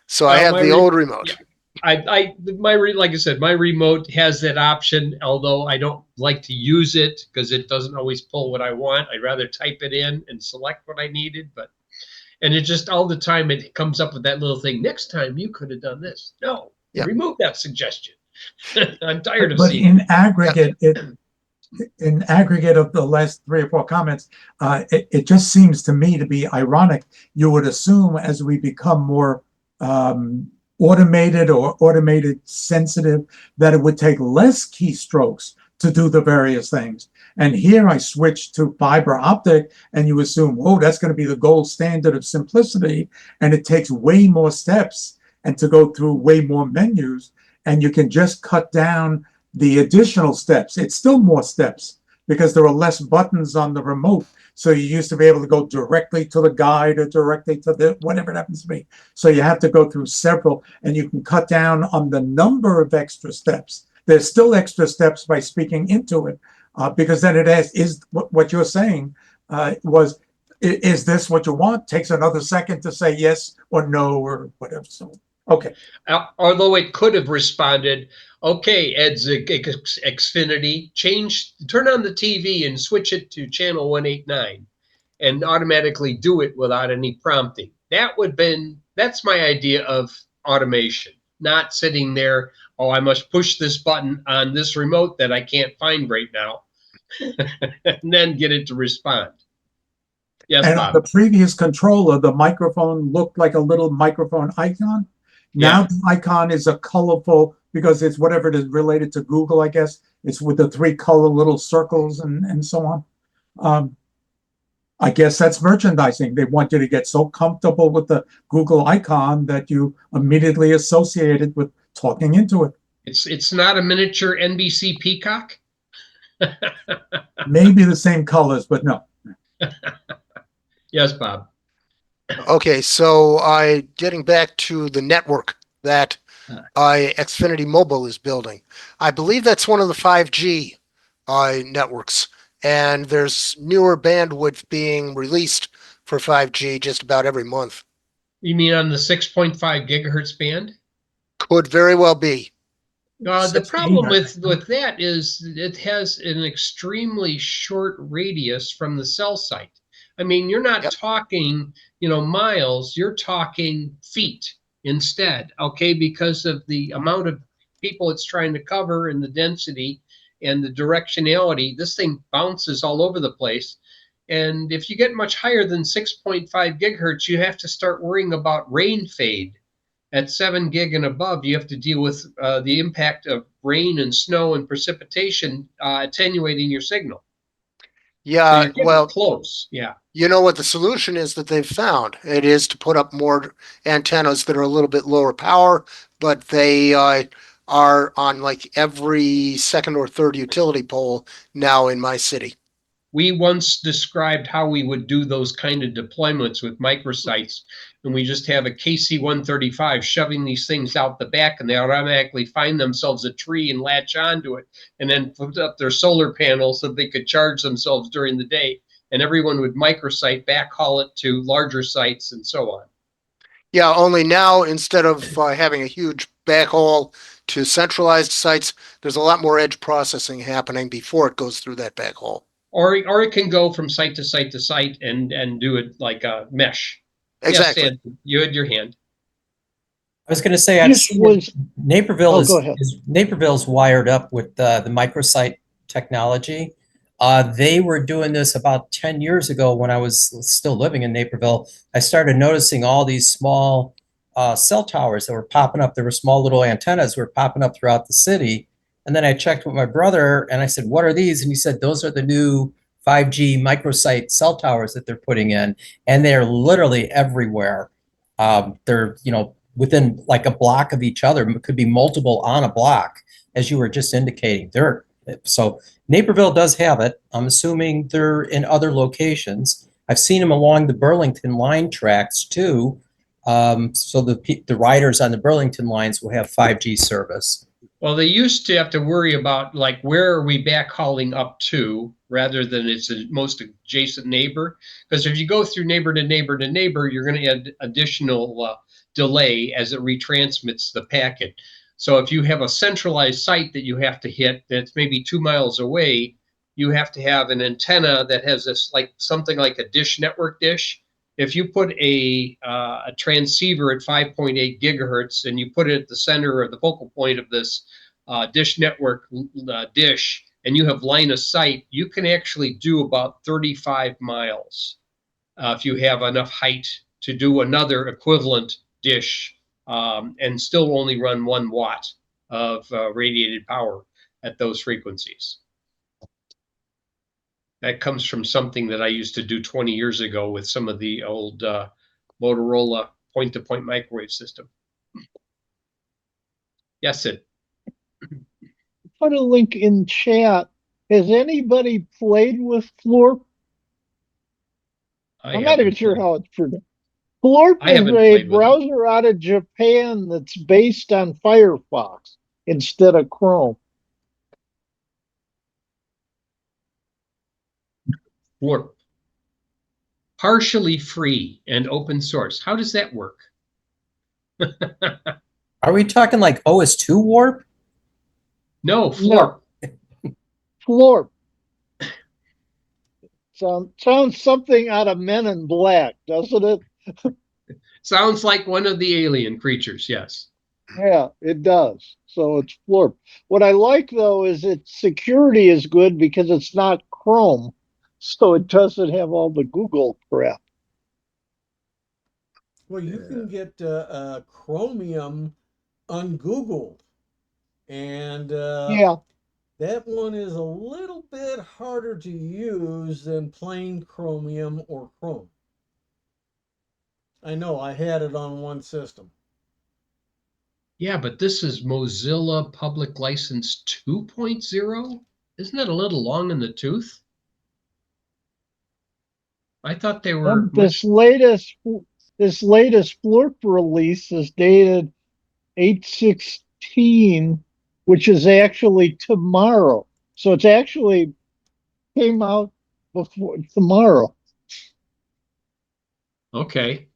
So I have the old remote. Yeah. Like I said, my remote has that option, although I don't like to use it because it doesn't always pull what I want. I'd rather type it in and select what I needed, and it just all the time it comes up with that little thing. Next time you could have done this. No, remove that suggestion. I'm tired of But seeing in aggregate, in aggregate of the last 3 or 4 comments, it just seems to me to be ironic. You would assume as we become more automated or automated sensitive, that it would take less keystrokes to do the various things. And here I switch to fiber optic, and you assume, oh, that's going to be the gold standard of simplicity, and it takes way more steps and to go through way more menus, and you can just cut down the additional steps. It's still more steps because there are less buttons on the remote. So you used to be able to go directly to the guide or directly to the whatever it happens to be. So you have to go through several, and you can cut down on the number of extra steps. There's still extra steps by speaking into it, because then it asks, is what you're saying is this what you want? Takes another second to say yes or no or whatever. So, okay. Although it could have responded, okay, Ed's Xfinity, turn on the TV and switch it to channel 189 and automatically do it without any prompting. That's my idea of automation, not sitting there, oh, I must push this button on this remote that I can't find right now, and then get it to respond. Yes, and Bob. on the previous controller, the microphone looked like a little microphone icon. Now the icon is a colorful, because it's whatever it is related to Google, I guess. It's with the three color little circles and so on. I guess that's merchandising. They want you to get so comfortable with the Google icon that you immediately associate it with talking into it. It's not a miniature NBC Peacock. Maybe the same colors, but no. Yes, Bob. Okay, so getting back to the network that Xfinity Mobile is building. I believe that's one of the 5G networks, and there's newer bandwidth being released for 5G just about every month. You mean on the 6.5 gigahertz band? Could very well be. The 16, problem I think. with that is it has an extremely short radius from the cell site. I mean, you're not Yep. talking, miles, you're talking feet instead, okay? Because of the amount of people it's trying to cover and the density and the directionality, this thing bounces all over the place. And if you get much higher than 6.5 gigahertz, you have to start worrying about rain fade. At 7 gig and above, you have to deal with the impact of rain and snow and precipitation attenuating your signal. So Yeah, you're getting well, close. Yeah. you know what the solution is that they've found? It is to put up more antennas that are a little bit lower power, but they are on like every second or third utility pole now in my city. We once described how we would do those kind of deployments with microsites, and we just have a KC-135 shoving these things out the back, and they automatically find themselves a tree and latch onto it, and then put up their solar panels so they could charge themselves during the day. And everyone would microsite backhaul it to larger sites and so on. Yeah, only now instead of having a huge backhaul to centralized sites, there's a lot more edge processing happening before it goes through that backhaul. Or it can go from site to site to site and do it like a mesh. Yes, Exactly. Ed, you had your hand. I was going to say, I've This seen was, Naperville oh, go ahead. Naperville's wired up with the microsite technology. They were doing this about 10 years ago when I was still living in Naperville. I started noticing all these small cell towers that were popping up. There were small little antennas that were popping up throughout the city. And then I checked with my brother and I said, what are these? And he said, those are the new 5G microsite cell towers that they're putting in. And they're literally everywhere. They're, within like a block of each other. It could be multiple on a block, as you were just indicating. So Naperville does have it. I'm assuming they're in other locations. I've seen them along the Burlington line tracks too. So the riders on the Burlington lines will have 5G service. Well, they used to have to worry about like where are we backhauling up to rather than its most adjacent neighbor. Because if you go through neighbor to neighbor to neighbor, you're going to add additional delay as it retransmits the packet. So if you have a centralized site that you have to hit that's maybe 2 miles away, you have to have an antenna that has this like something like a dish network dish. If you put a transceiver at 5.8 gigahertz and you put it at the center or the focal point of this dish network dish, and you have line of sight, you can actually do about 35 miles if you have enough height to do another equivalent dish and still only run 1 watt of radiated power at those frequencies. That comes from something that I used to do 20 years ago with some of the old Motorola point-to-point microwave system. Yes, Sid. Put a link in chat. Has anybody played with Florp? I'm not even sure how it's pronounced. Florp I is haven't a played with it. browser out of Japan that's based on Firefox instead of Chrome. Warp. Partially free and open source. How does that work? Are we talking like OS2 warp? No, Florp. Florp. Sounds something out of Men in Black, doesn't it? Sounds like one of the alien creatures, yes. Yeah, it does. So it's Florp. What I like though is its security is good because it's not Chrome, so it doesn't have all the Google crap. Well, you can get Chromium ungoogled, and Yeah, That one is a little bit harder to use than plain Chromium or Chrome. I know I had it on one system. Yeah, but this is Mozilla Public License 2.0. Isn't that a little long in the tooth? I thought they were And much. this latest Flurp release is dated 8/16, which is actually tomorrow. So it's actually came out before tomorrow. Okay. It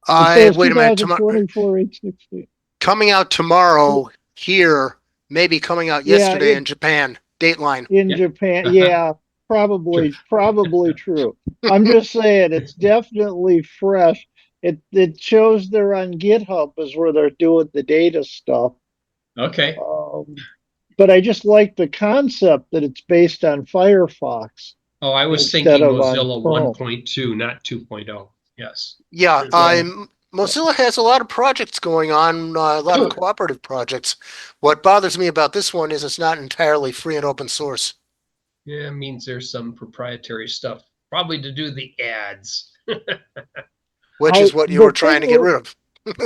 I says wait a minute. Tomorrow, 2024 8/16. coming out tomorrow here, maybe coming out Yeah, yesterday in it Japan. Dateline. in Yeah. Japan. Uh-huh. Yeah, Sure. probably true. I'm just saying it's definitely fresh. It shows they're on GitHub is where they're doing the data stuff. Okay. Um, but I just like the concept that it's based on Firefox Oh, I was instead thinking of on Mozilla Chrome. 1.2, not 2.0. Yes. Yeah, Yeah. Mozilla has a lot of projects going on, a lot of cooperative projects. What bothers me about this one is it's not entirely free and open source. Yeah, it means there's some proprietary stuff, probably to do the ads. Which I is what you the were trying thing to get rid of.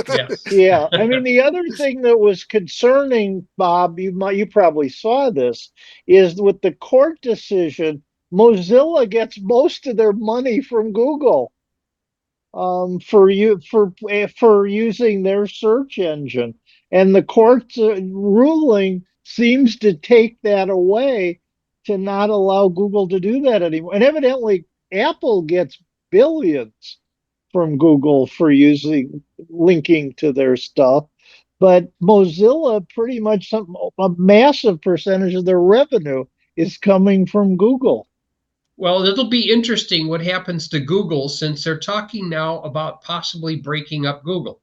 Yes. Yeah, I mean the other thing that was concerning, Bob, you probably saw this, is with the court decision, Mozilla gets most of their money from Google for using their search engine, and the court's ruling seems to take that away to not allow Google to do that anymore. And evidently, Apple gets billions from Google for using linking to their stuff. But Mozilla, pretty much a massive percentage of their revenue is coming from Google. Well, it'll be interesting what happens to Google since they're talking now about possibly breaking up Google.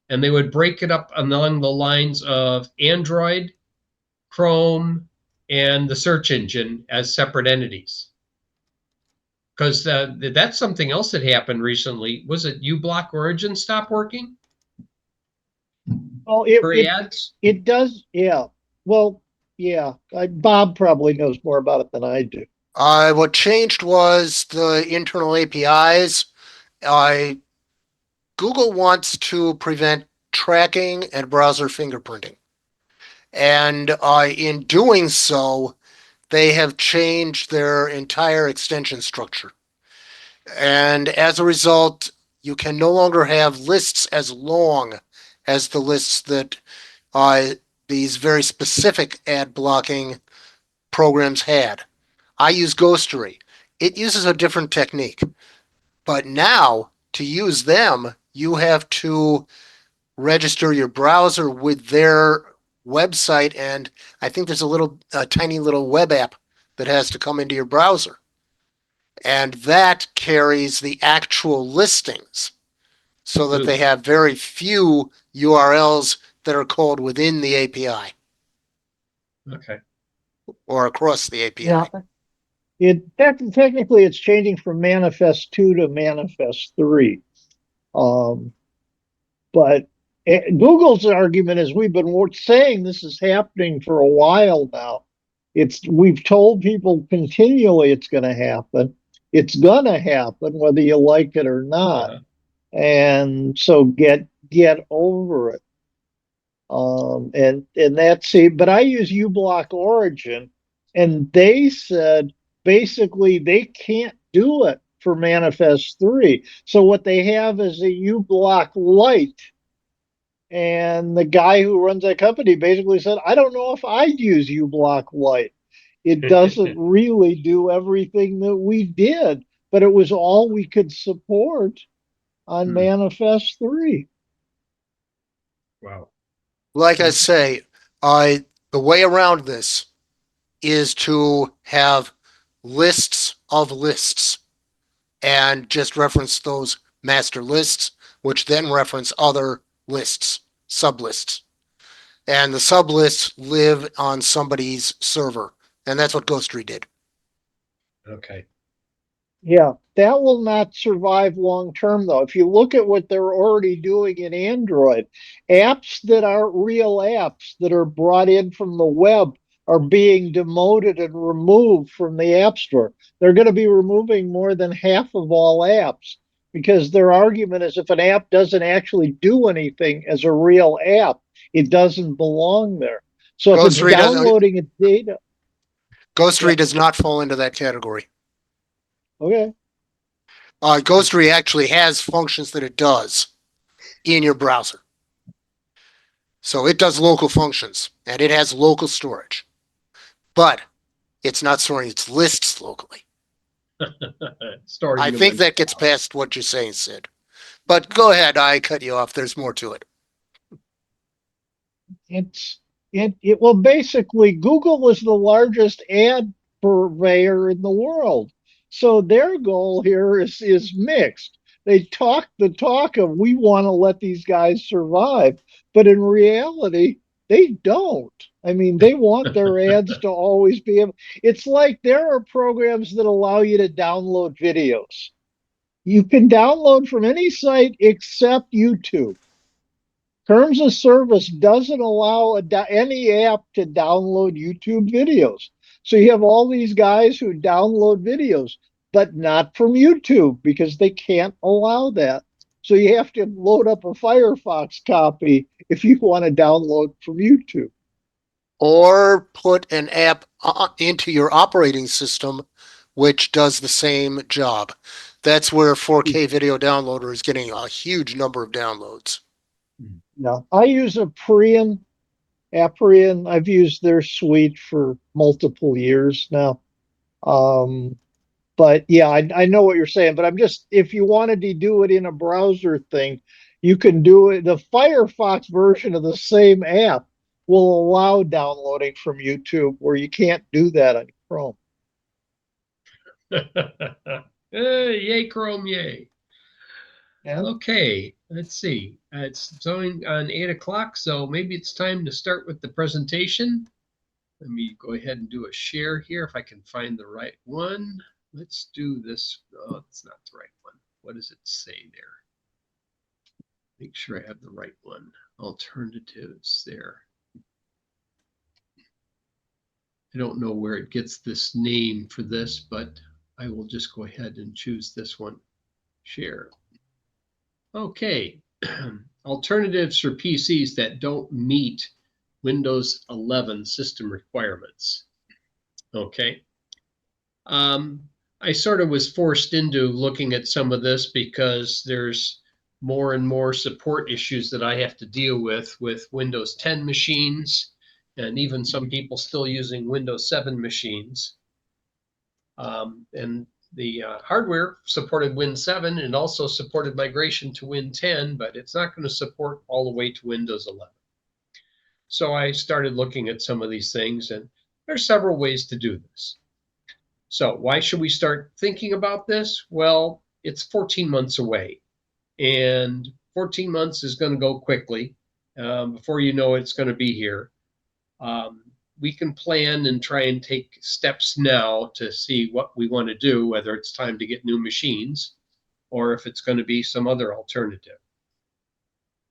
And they would break it up along the lines of Android, Chrome, and the search engine as separate entities. Because that's something else that happened recently. Was it uBlock Origin stopped working Well, for ads? it does, yeah. Well, yeah. Bob probably knows more about it than I do. What changed was the internal APIs. I Google wants to prevent tracking and browser fingerprinting. And in doing so, they have changed their entire extension structure. And as a result, you can no longer have lists as long as the lists that these very specific ad blocking programs had. I use Ghostery. It uses a different technique. But now, to use them, you have to register your browser with their website, and I think there's a tiny little web app that has to come into your browser. And that carries the actual listings so that they Ooh, have very few URLs that are called within the API okay. or across the Yeah. API. Technically it's changing from Manifest 2 to Manifest 3. Um, but Google's argument is we've been saying this is happening for a while now. We've told people continually it's going to happen. It's going to happen whether you like it or not. Uh-huh. And so get over it. And that's it. But I use uBlock Origin, and they said basically they can't do it for Manifest 3. So what they have is a uBlock Lite. And the guy who runs that company basically said, I don't know if I'd use uBlock Lite. It doesn't really do everything that we did, but it was all we could support on Hmm. Manifest 3. Wow. Like I say, the way around this is to have lists of lists and just reference those master lists, which then reference other lists, sublists. And the sublists live on somebody's server. And that's what Ghostery did. Okay. Yeah, that will not survive long term, though. If you look at what they're already doing in Android, apps that aren't real apps that are brought in from the web, are being demoted and removed from the App Store. They're going to be removing more than half of all apps because their argument is if an app doesn't actually do anything as a real app, it doesn't belong there. So if it's Ghostery doesn't. downloading its data, yeah, Ghostery does not fall into that category. okay. Ghostery actually has functions that it does in your browser. So it does local functions and it has local storage, but it's not storing its lists locally. Storing I them think in that gets past what you're saying, Sid. But go ahead, I cut you off. There's more to it. It's it well basically Google was the largest ad purveyor in the world. So their goal here is mixed. They talk the talk of we want to let these guys survive, but in reality, they don't. I mean, they want their ads to always be able. It's like there are programs that allow you to download videos. You can download from any site except YouTube. Terms of Service doesn't allow any app to download YouTube videos. So you have all these guys who download videos, but not from YouTube because they can't allow that. So you have to load up a Firefox copy if you want to download from YouTube. Or put an app into your operating system, which does the same job. That's where 4K video downloader is getting a huge number of downloads. No, I use Aprian. I've used their suite for multiple years now. Um, But yeah, I know what you're saying. But I'm just, if you wanted to do it in a browser thing, you can do it. The Firefox version of the same app will allow downloading from YouTube where you can't do that on Chrome. Yay, Chrome, yay. Yeah. Okay, let's see. It's going on 8 o'clock, so maybe it's time to start with the presentation. Let me go ahead and do a share here if I can find the right one. Let's do this. Oh, it's not the right one. What does it say there? Make sure I have the right one. Alternatives there. I don't know where it gets this name for this, but I will just go ahead and choose this one. Share. Okay. Alternatives for PCs that don't meet Windows 11 system requirements. Okay. I sort of was forced into looking at some of this because there's more and more support issues that I have to deal with Windows 10 machines and even some people still using Windows 7 machines. And the hardware supported Win 7 and also supported migration to Win 10, but it's not going to support all the way to Windows 11. So I started looking at some of these things, and there's several ways to do this. So why should we start thinking about this? Well, it's 14 months away, and 14 months is going to go quickly. Before you know it, it's going to be here. We can plan and try and take steps now to see what we want to do, whether it's time to get new machines or if it's going to be some other alternative.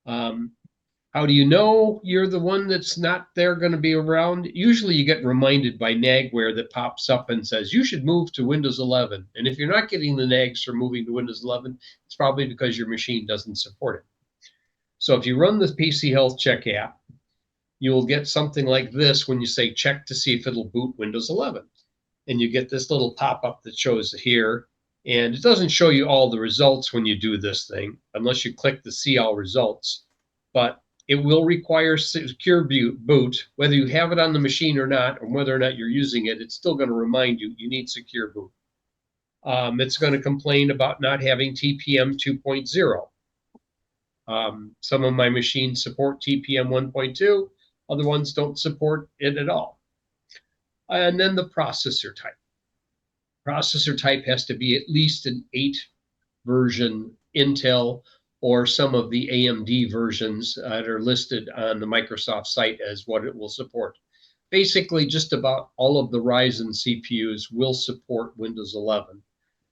How do you know you're the one that's not there going to be around? Usually you get reminded by nagware that pops up and says, you should move to Windows 11. And if you're not getting the nags for moving to Windows 11, it's probably because your machine doesn't support it. So if you run the PC Health Check app, you'll get something like this when you say check to see if it'll boot Windows 11. And you get this little pop-up that shows here. And it doesn't show you all the results when you do this thing, unless you click the see all results. But it will require secure boot, whether you have it on the machine or not, or whether or not you're using it, it's still going to remind you you need secure boot. It's going to complain about not having TPM 2.0. Some of my machines support TPM 1.2, other ones don't support it at all. And then the processor type. Processor type has to be at least an 8 version Intel or some of the AMD versions that are listed on the Microsoft site as what it will support. Basically, just about all of the Ryzen CPUs will support Windows 11.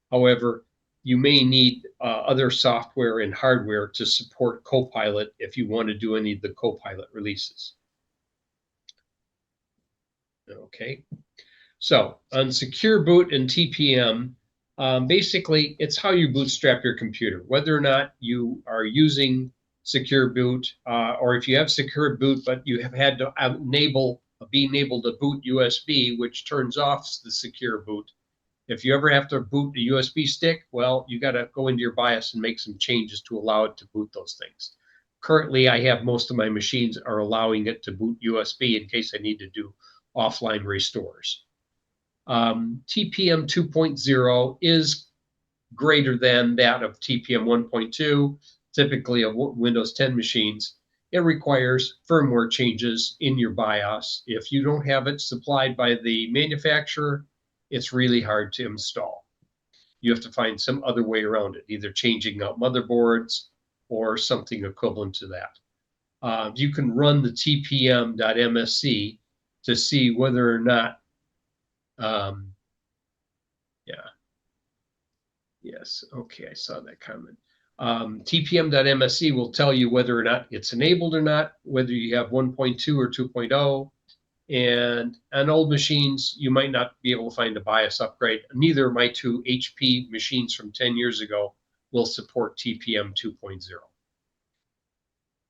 However, you may need other software and hardware to support Copilot if you want to do any of the Copilot releases. Okay. So on secure boot and TPM, basically it's how you bootstrap your computer, whether or not you are using secure boot, or if you have secure boot, but you have had to enable being able to boot USB, which turns off the secure boot. If you ever have to boot a USB stick, well, you got to go into your BIOS and make some changes to allow it to boot those things. Currently, I have most of my machines are allowing it to boot USB in case I need to do offline restores. TPM 2.0 is greater than that of TPM 1.2, typically of Windows 10 machines. It requires firmware changes in your BIOS. If you don't have it supplied by the manufacturer, it's really hard to install. You have to find some other way around it, either changing out motherboards or something equivalent to that. You can run the tpm.msc to see whether or not yeah. Yes. Okay. I saw that comment. TPM.msc will tell you whether or not it's enabled or not, whether you have 1.2 or 2.0. And on old machines, you might not be able to find a BIOS upgrade. Neither of my two HP machines from 10 years ago will support TPM 2.0.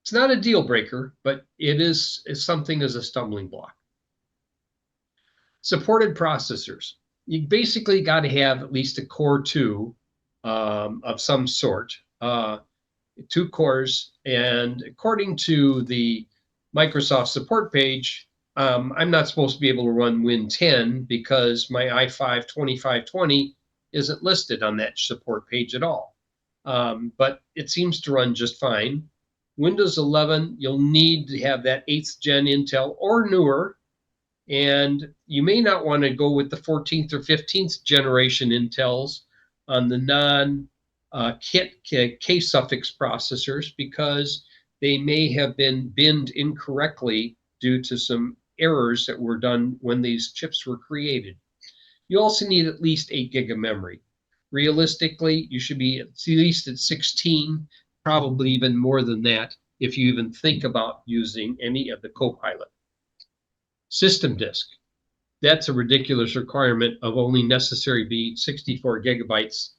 It's not a deal breaker, but it is something as a stumbling block. Supported processors. You basically got to have at least a core 2 of some sort, 2 cores. And according to the Microsoft support page, I'm not supposed to be able to run Win 10 because my i5 2520 isn't listed on that support page at all. But it seems to run just fine. Windows 11, you'll need to have that 8th gen Intel or newer. And you may not want to go with the 14th or 15th generation Intels on the K suffix processors because they may have been binned incorrectly due to some errors that were done when these chips were created. You also need at least 8 gig of memory. Realistically, you should be at least at 16, probably even more than that if you even think about using any of the Copilot. System disk. That's a ridiculous requirement of only necessary be 64 gigabytes.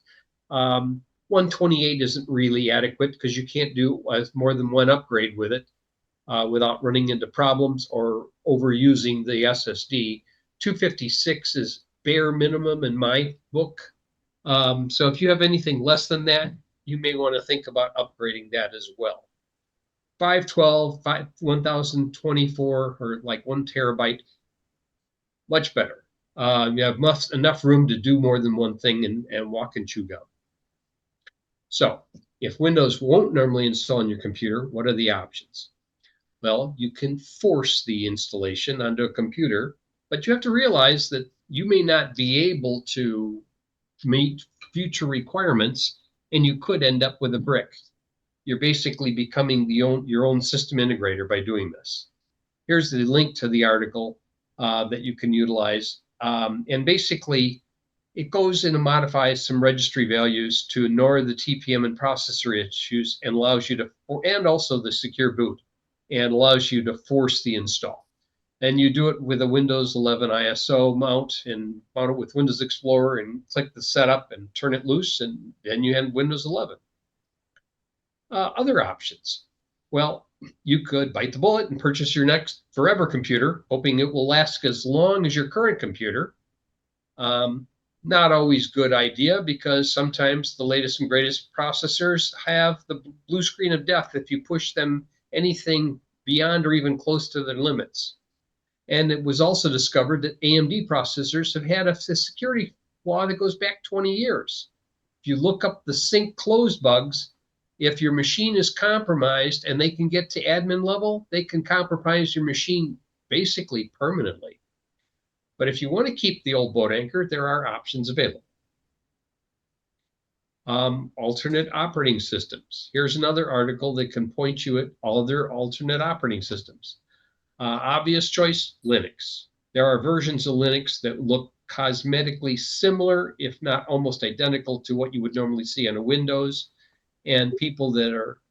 128 isn't really adequate because you can't do more than one upgrade with it without running into problems or overusing the SSD. 256 is bare minimum in my book. So if you have anything less than that, you may want to think about upgrading that as well. 512, 1024, or like 1 terabyte, much better. You have enough room to do more than one thing and walk and chew gum. So if Windows won't normally install on your computer, what are the options? Well, you can force the installation onto a computer, but you have to realize that you may not be able to meet future requirements, and you could end up with a brick. You're basically becoming your own system integrator by doing this. Here's the link to the article that you can utilize. And basically, it goes in and modifies some registry values to ignore the TPM and processor issues and allows you to, and also the secure boot, and allows you to force the install. And you do it with a Windows 11 ISO mount and mount it with Windows Explorer and click the setup and turn it loose, and then you have Windows 11. Other options. Well, you could bite the bullet and purchase your next forever computer, hoping it will last as long as your current computer. Not always good idea because sometimes the latest and greatest processors have the blue screen of death if you push them anything beyond or even close to their limits. And it was also discovered that AMD processors have had a security flaw that goes back 20 years. If you look up the sync close bugs, if your machine is compromised and they can get to admin level, they can compromise your machine basically permanently. But if you want to keep the old boat anchor, there are options available. Alternate operating systems. Here's another article that can point you at other alternate operating systems. Obvious choice, Linux. There are versions of Linux that look cosmetically similar, if not almost identical to what you would normally see on a Windows. And people that are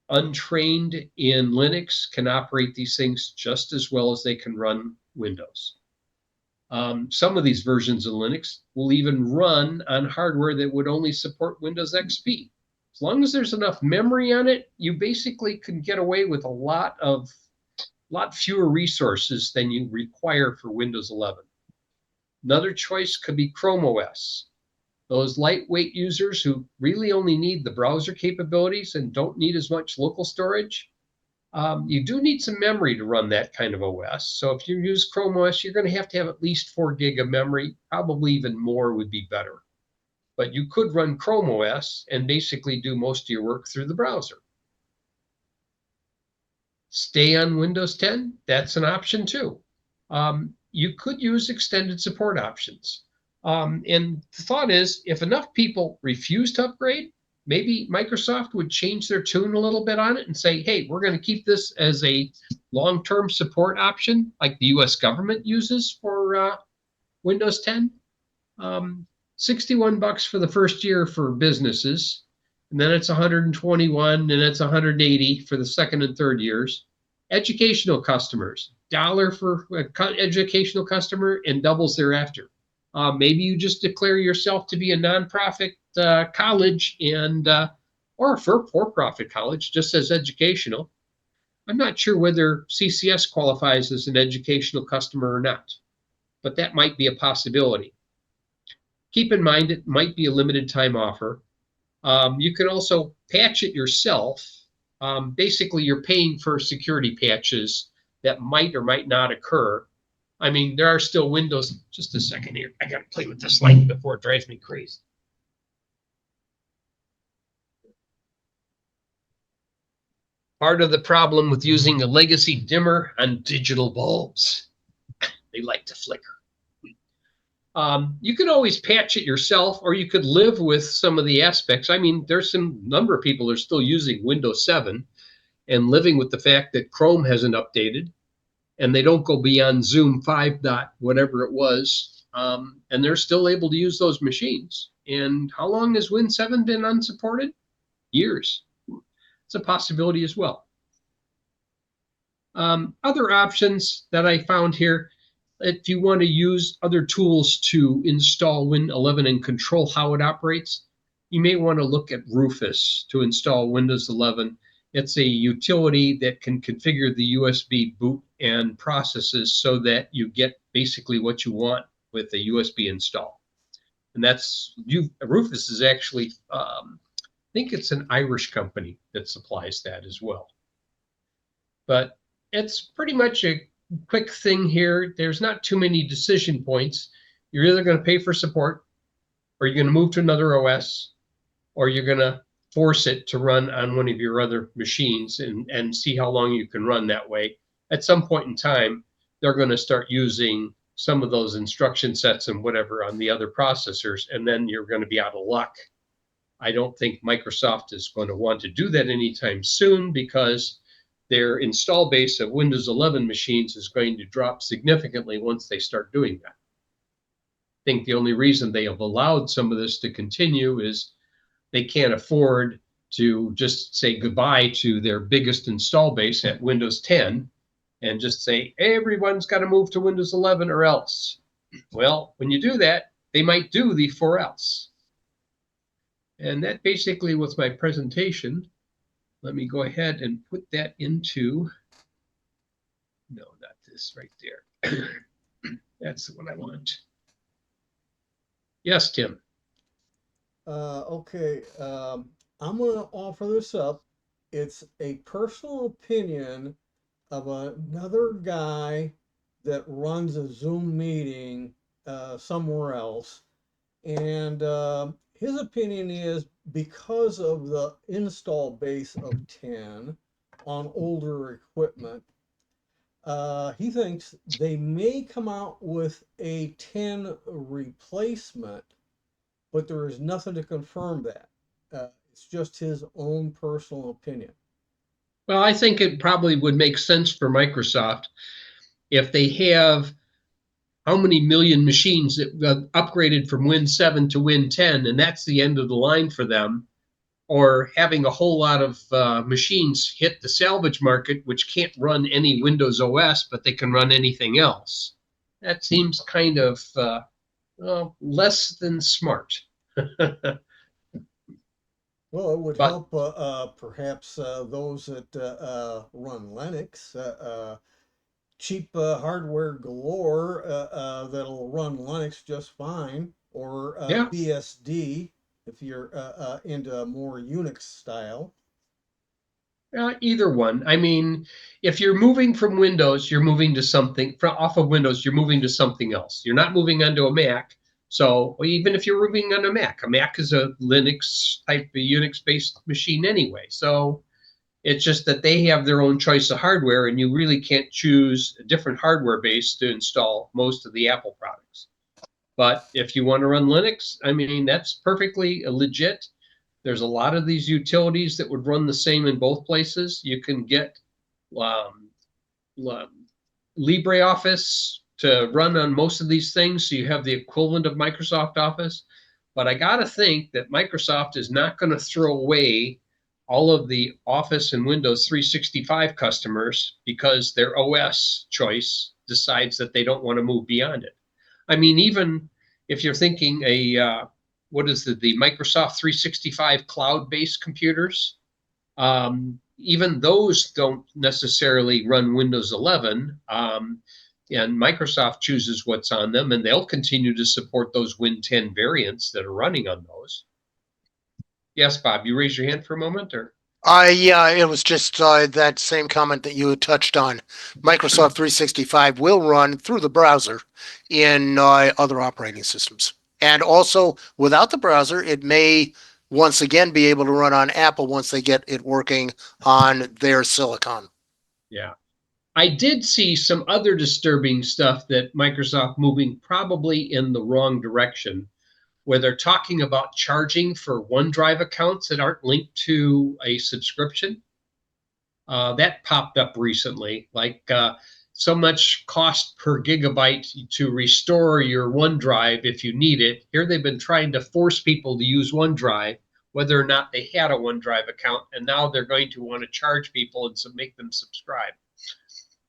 untrained in Linux can operate these things just as well as they can run Windows. Some of these versions of Linux will even run on hardware that would only support Windows XP. As long as there's enough memory on it, you basically can get away with a lot fewer resources than you require for Windows 11. Another choice could be Chrome OS. Those lightweight users who really only need the browser capabilities and don't need as much local storage, you do need some memory to run that kind of OS. So if you use Chrome OS, you're going to have at least 4 gig of memory. Probably even more would be better. But you could run Chrome OS and basically do most of your work through the browser. Stay on Windows 10, that's an option too. You could use extended support options. And the thought is, if enough people refuse to upgrade, maybe Microsoft would change their tune a little bit on it and say, hey, we're going to keep this as a long-term support option like the US government uses for Windows 10. $61 for the first year for businesses, and then it's 121, and it's 180 for the second and third years. Educational customers, $1 for an educational customer and doubles thereafter. Maybe you just declare yourself to be a nonprofit college and or a for-profit college, just as educational. I'm not sure whether CCS qualifies as an educational customer or not, but that might be a possibility. Keep in mind it might be a limited time offer. You can also patch it yourself. Basically, you're paying for security patches that might or might not occur. I mean, there are still Windows. Just a second here. I got to play with this light before it drives me crazy. Part of the problem with using a legacy dimmer on digital bulbs, they like to flicker. You can always patch it yourself, or you could live with some of the aspects. I mean, there's some number of people that are still using Windows 7 and living with the fact that Chrome hasn't updated and they don't go beyond Zoom 5 dot whatever it was, and they're still able to use those machines. And how long has Win 7 been unsupported? Years. It's a possibility as well. Other options that I found here, if you want to use other tools to install Win 11 and control how it operates, you may want to look at Rufus to install Windows 11. It's a utility that can configure the USB boot and processes so that you get basically what you want with a USB install. And Rufus is actually, I think it's an Irish company that supplies that as well. But it's pretty much a quick thing here. There's not too many decision points. You're either going to pay for support, or you're going to move to another OS, or you're going to force it to run on one of your other machines and see how long you can run that way. At some point in time, they're going to start using some of those instruction sets and whatever on the other processors, and then you're going to be out of luck. I don't think Microsoft is going to want to do that anytime soon because their install base of Windows 11 machines is going to drop significantly once they start doing that. I think the only reason they have allowed some of this to continue is they can't afford to just say goodbye to their biggest install base at Windows 10 and just say, hey, everyone's got to move to Windows 11 or else. Well, when you do that, they might do the for else. And that basically was my presentation. Let me go ahead and put that into, no, not this right there. That's the one I want. Yes, Tim. Okay, I'm going to offer this up. It's a personal opinion of another guy that runs a Zoom meeting somewhere else. And his opinion is because of the install base of 10 on older equipment, he thinks they may come out with a 10 replacement, but there is nothing to confirm that. It's just his own personal opinion. Well, I think it probably would make sense for Microsoft if they have how many million machines that upgraded from Win 7 to Win 10, and that's the end of the line for them, or having a whole lot of machines hit the salvage market, which can't run any Windows OS, but they can run anything else. that seems kind of well, less than smart. Well, it would But help perhaps those that run Linux. Cheap hardware galore that'll run Linux just fine, or yeah, BSD if you're into more Unix style. either one. I mean, if you're moving from Windows, you're moving to something off of Windows, you're moving to something else. You're not moving onto a Mac. So even if you're moving on a Mac is a Linux type of Unix based machine anyway. So it's just that they have their own choice of hardware, and you really can't choose a different hardware base to install most of the Apple products. But if you want to run Linux, I mean, that's perfectly legit. There's a lot of these utilities that would run the same in both places. You can get um, LibreOffice to run on most of these things, so you have the equivalent of Microsoft Office. But I got to think that Microsoft is not going to throw away all of the Office and Windows 365 customers because their OS choice decides that they don't want to move beyond it. I mean, even if you're thinking what is the Microsoft 365 cloud-based computers, even those don't necessarily run Windows 11. And Microsoft chooses what's on them, and they'll continue to support those Win 10 variants that are running on those. Yes, Bob, you raise your hand for a moment, or? Yeah, it was just that same comment that you had touched on. Microsoft 365 will run through the browser in other operating systems. And also, without the browser, it may once again be able to run on Apple once they get it working on their silicon. Yeah. I did see some other disturbing stuff that Microsoft moving probably in the wrong direction, where they're talking about charging for OneDrive accounts that aren't linked to a subscription. That popped up recently, like so much cost per gigabyte to restore your OneDrive if you need it. Here they've been trying to force people to use OneDrive, whether or not they had a OneDrive account, and now they're going to want to charge people and so make them subscribe.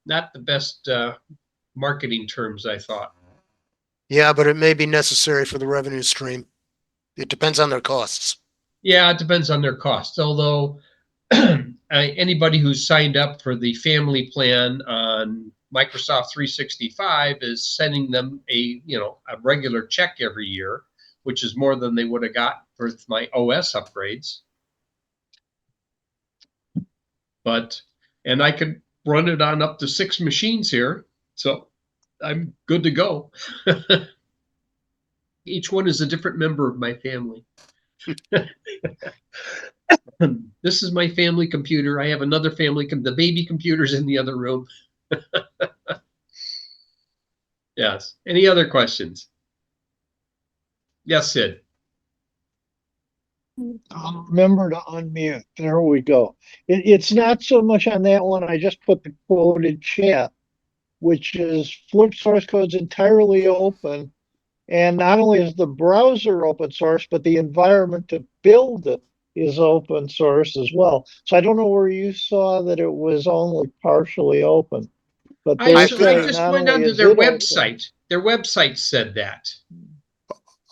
Not the best marketing terms, I thought. Yeah, but it may be necessary for the revenue stream. It depends on their costs. Yeah, it depends on their costs. Although anybody who's signed up for the family plan on Microsoft 365 is sending them a regular check every year, which is more than they would have got for my OS upgrades. And I could run it on up to 6 machines here, so I'm good to go. Each one is a different member of my family. This is my family computer. I have another family. The baby computer's in the other room. Yes. Any other questions? Yes, Sid. Remember to unmute. There we go. It's not so much on that one. I just put the quoted chat, which is Flip source code's entirely open. And not only is the browser open source, but the environment to build it is open source as well. So I don't know where you saw that it was only partially open, but I they just say not went only onto is their it open, website. Their website said that.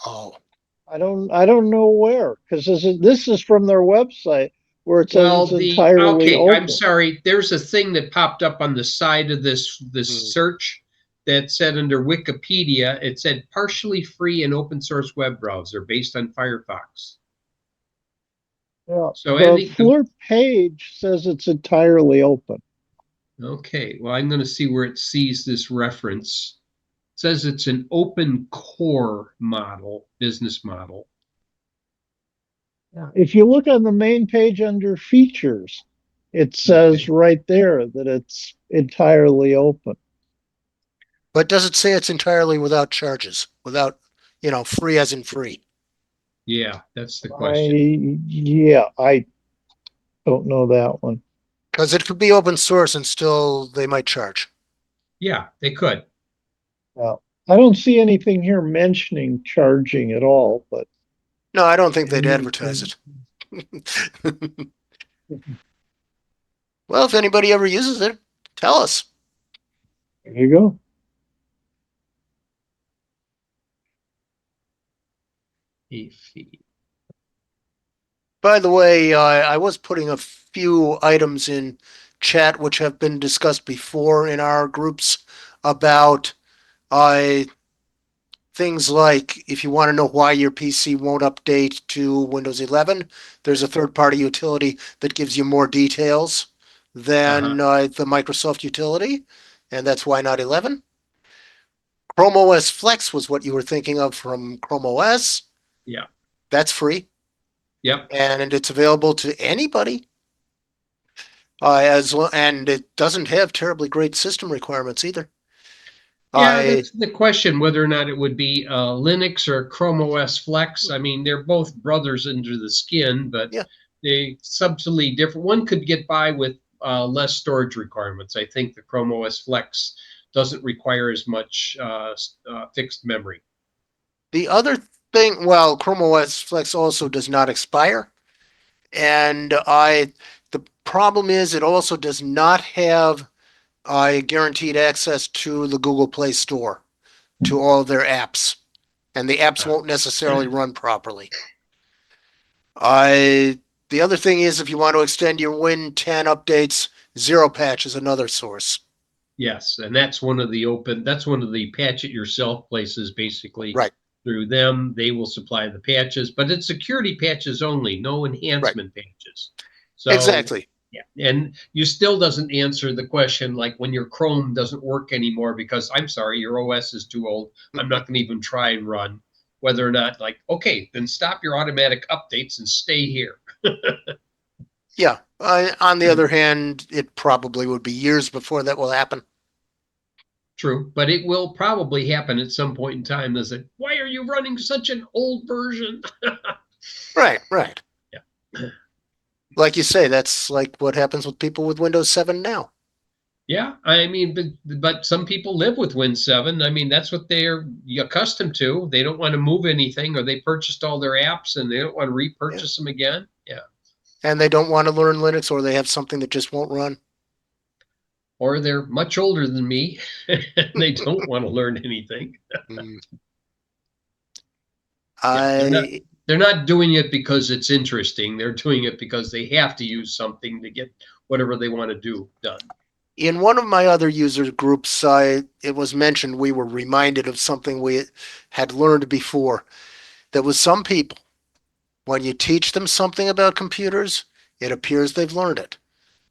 Oh, I don't know where, because this is from their website where it says it's Well, entirely I'm open. sorry. There's a thing that popped up on the side of this search that said under Wikipedia, it said partially free and open source web browser based on Firefox. Yeah. So The Flip page says it's entirely open. okay, well, I'm going to see where it sees this reference. It says it's an open core model, business model. If you look on the main page under features, it says right there that it's entirely open. but does it say it's entirely without charges, without, free as in free? Yeah, that's the question. I don't know that one. Because it could be open source and still they might charge. Yeah, they could. Well, I don't see anything here mentioning charging at all, but No, I don't think they'd advertise it. Well, if anybody ever uses it, tell us. There you go. A feed. By the way, I was putting a few items in chat which have been discussed before in our groups about things like if you want to know why your PC won't update to Windows 11, there's a third-party utility that gives you more details than the Microsoft utility, and that's why not 11. Chrome OS Flex was what you were thinking of from Chrome OS. Yeah. That's free. Yep. And it's available to anybody. And it doesn't have terribly great system requirements either. Yeah, that's the question, whether or not it would be Linux or Chrome OS Flex. I mean, they're both brothers under the skin, but Yeah. they subtly different. One could get by with less storage requirements. I think the Chrome OS Flex doesn't require as much fixed memory. The other thing, well, Chrome OS Flex also does not expire. And the problem is it also does not have guaranteed access to the Google Play Store, to all their apps. And the apps won't necessarily run properly. The other thing is if you want to extend your Win 10 updates, Zero Patch is another source. Yes, and that's one of the patch it yourself places basically. Right. Through them, they will supply the patches, but it's security patches only, no enhancement patches. So Exactly. yeah, and you still doesn't answer the question like when your Chrome doesn't work anymore because I'm sorry, your OS is too old. I'm not going to even try and run. Whether or not like, okay, then stop your automatic updates and stay here. Yeah. On the other hand, it probably would be years before that will happen. True, but it will probably happen at some point in time. They say, why are you running such an old version? Right, right. Yeah. Like you say, that's like what happens with people with Windows 7 now. Yeah, I mean, but some people live with Win 7. I mean, that's what they're accustomed to. They don't want to move anything, or they purchased all their apps and they don't want to repurchase them again. Yeah. And they don't want to learn Linux, or they have something that just won't run. Or they're much older than me and they don't want to learn anything. Mm. Yeah, they're not doing it because it's interesting. They're doing it because they have to use something to get whatever they want to do done. In one of my other user groups, it was mentioned we were reminded of something we had learned before. There was some people, when you teach them something about computers, it appears they've learned it.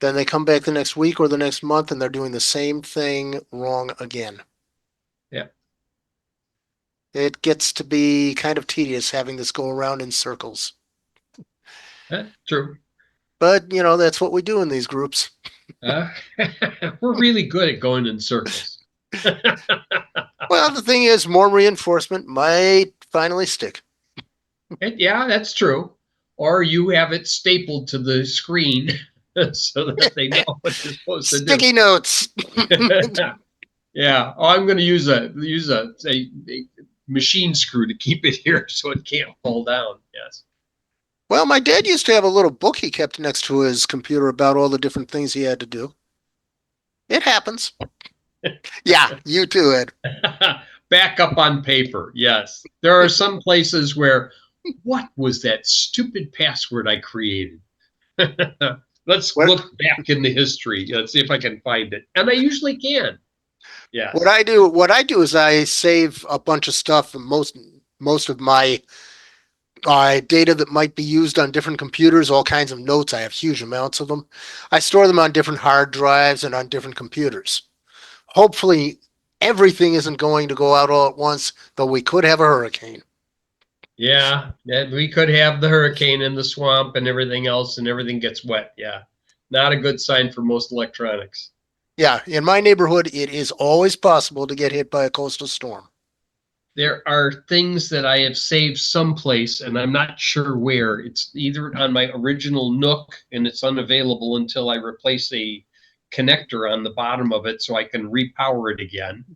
Then they come back the next week or the next month and they're doing the same thing wrong again. Yeah. It gets to be kind of tedious having this go around in circles. True. But, that's what we do in these groups. We're really good at going in circles. Well, the thing is, more reinforcement might finally stick. Yeah, that's true. Or you have it stapled to the screen so that they know what you're supposed to do. Sticky notes. Yeah. Oh, I'm going to use a machine screw to keep it here so it can't fall down. Yes. Well, my dad used to have a little book he kept next to his computer about all the different things he had to do. It happens. Yeah, you too, Ed. Back up on paper. Yes. There are some places where, what was that stupid password I created? Let's look back in the history. Let's see if I can find it. And I usually can. Yeah. What I do is I save a bunch of stuff, and most of my data that might be used on different computers, all kinds of notes. I have huge amounts of them. I store them on different hard drives and on different computers. Hopefully, everything isn't going to go out all at once, though we could have a hurricane. Yeah, we could have the hurricane in the swamp and everything else, and everything gets wet. Yeah. Not a good sign for most electronics. Yeah, in my neighborhood, it is always possible to get hit by a coastal storm. There are things that I have saved someplace, and I'm not sure where. It's either on my original Nook, and it's unavailable until I replace a connector on the bottom of it so I can repower it again,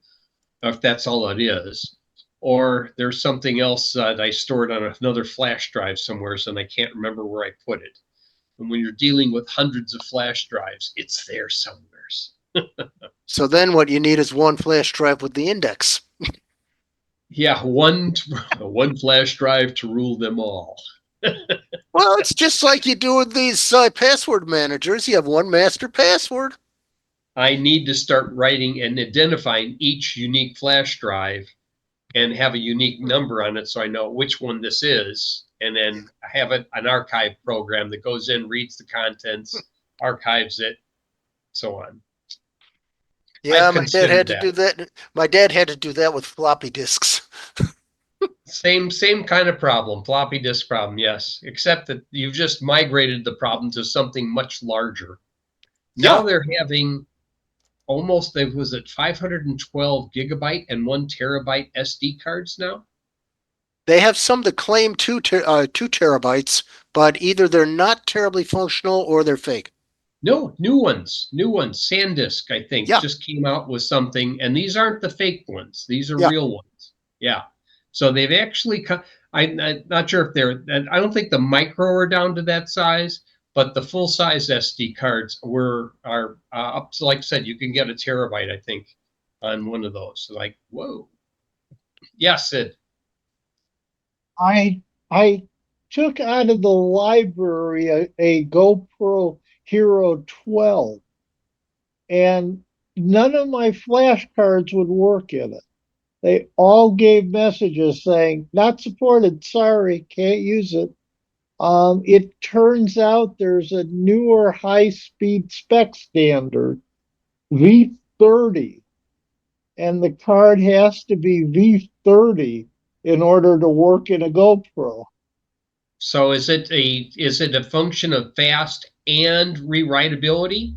if that's all it is. Or there's something else that I stored on another flash drive somewhere, and I can't remember where I put it. And when you're dealing with hundreds of flash drives, it's there somewhere. So then what you need is one flash drive with the index. Yeah, one flash drive to rule them all. Well, it's just like you do with these password managers. You have one master password. I need to start writing and identifying each unique flash drive and have a unique number on it so I know which one this is. And then have an archive program that goes in, reads the contents, archives it, so on. Yeah, I've my dad had considered to do that. that. My dad had to do that with floppy disks. Same kind of problem, floppy disk problem, yes. Except that you've just migrated the problem to something much larger. Now Yeah, they're having almost, was it 512 gigabyte and 1 terabyte SD cards now? they have some that claim 2 terabytes, but either they're not terribly functional or they're fake. No, new ones, new ones. SanDisk, I think, Yeah, just came out with something, and these aren't the fake ones. These are yeah. real ones. Yeah. So they've actually, I'm not sure if they're, I don't think the micro are down to that size, but the full size SD cards are up to, like I said, you can get 1 terabyte, I think, on one of those. So like, whoa. Yes, Sid. I took out of the library a GoPro Hero 12, and none of my flash cards would work in it. They all gave messages saying, not supported, sorry, can't use it. It turns out there's a newer high speed spec standard, V30, and the card has to be V30 in order to work in a GoPro. So is it a function of fast and rewritability?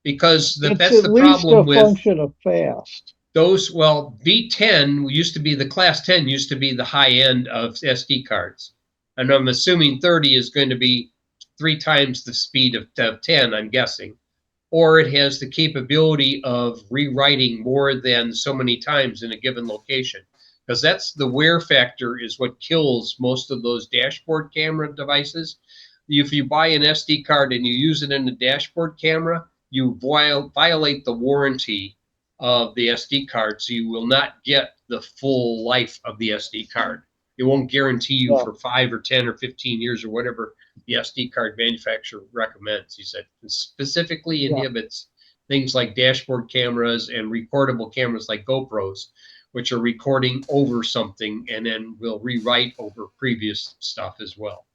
Because It's that's at the least a problem with function of fast. those. Well, V10 used to be the class 10 used to be the high end of SD cards. And I'm assuming 30 is going to be 3 times the speed of 10, I'm guessing. Or it has the capability of rewriting more than so many times in a given location. Because that's the wear factor is what kills most of those dashboard camera devices. If you buy an SD card and you use it in a dashboard camera, you violate the warranty of the SD card, so you will not get the full life of the SD card. It won't guarantee you Yeah, for 5 or 10 or 15 years or whatever the SD card manufacturer recommends. He said it specifically yeah. inhibits things like dashboard cameras and recordable cameras like GoPros, which are recording over something and then will rewrite over previous stuff as well.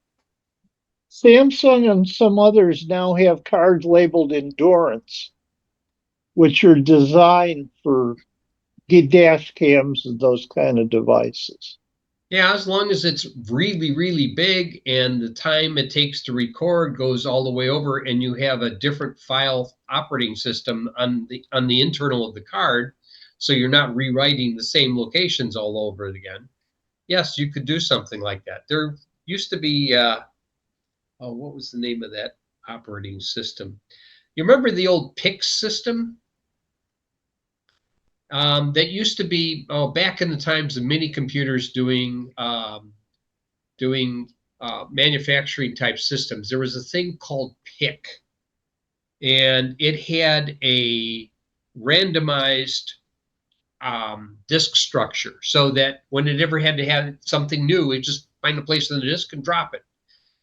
Samsung and some others now have cards labeled endurance, which are designed for dash cams and those kind of devices. Yeah, as long as it's really, really big and the time it takes to record goes all the way over and you have a different file operating system on the internal of the card, so you're not rewriting the same locations all over again. Yes, you could do something like that. There used to be oh, what was the name of that operating system? You remember the old PIX system? That used to be back in the times of mini computers doing manufacturing type systems. There was a thing called PIC, and it had a randomized disk structure, so that when it ever had to have something new, it just find a place on the disk and drop it,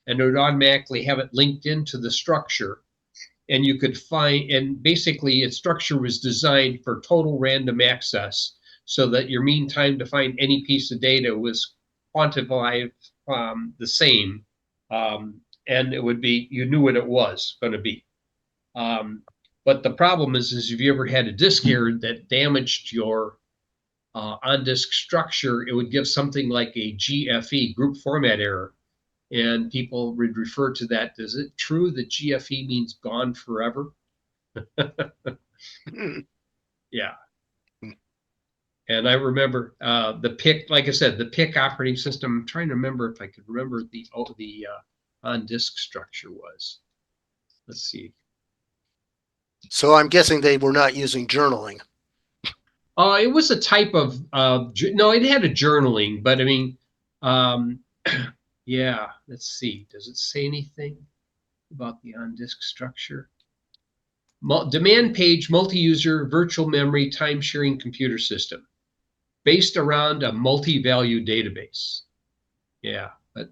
and it would automatically have it linked into the structure. And you could find, and basically its structure was designed for total random access, so that your mean time to find any piece of data was quantified the same, and it would be, you knew what it was going to be. Um, but the problem is if you ever had a disk error that damaged your on disk structure, it would give something like a GFE, group format error. And people would refer to that. Is it true that GFE means gone forever? Yeah. And I remember the PIC, like I said, the PIC operating system. I'm trying to remember if I could remember the on disk structure was. Let's see. So I'm guessing they were not using journaling. It was a type of no, it had a journaling, but I mean, um, yeah. Let's see. Does it say anything about the on disk structure? Demand page multi-user virtual memory time sharing computer system. based around a multi-value database. Yeah, but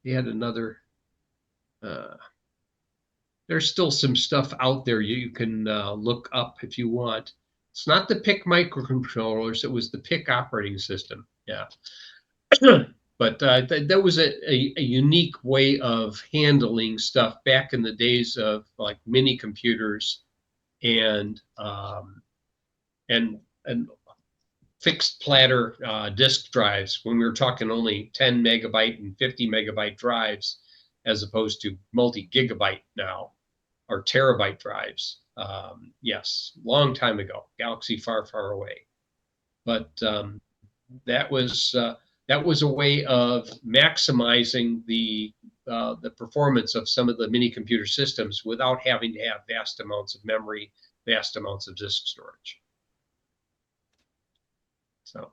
he had another. There's still some stuff out there you can look up if you want. It's not the PIC microcontrollers, it was the PIC operating system. Yeah. But that was a unique way of handling stuff back in the days of like mini computers and and fixed platter disk drives when we were talking only 10 megabyte and 50 megabyte drives as opposed to multi-gigabyte now or terabyte drives. Yes, long time ago, galaxy far, far away. But that was a way of maximizing the performance of some of the mini computer systems without having to have vast amounts of memory, vast amounts of disk storage. So,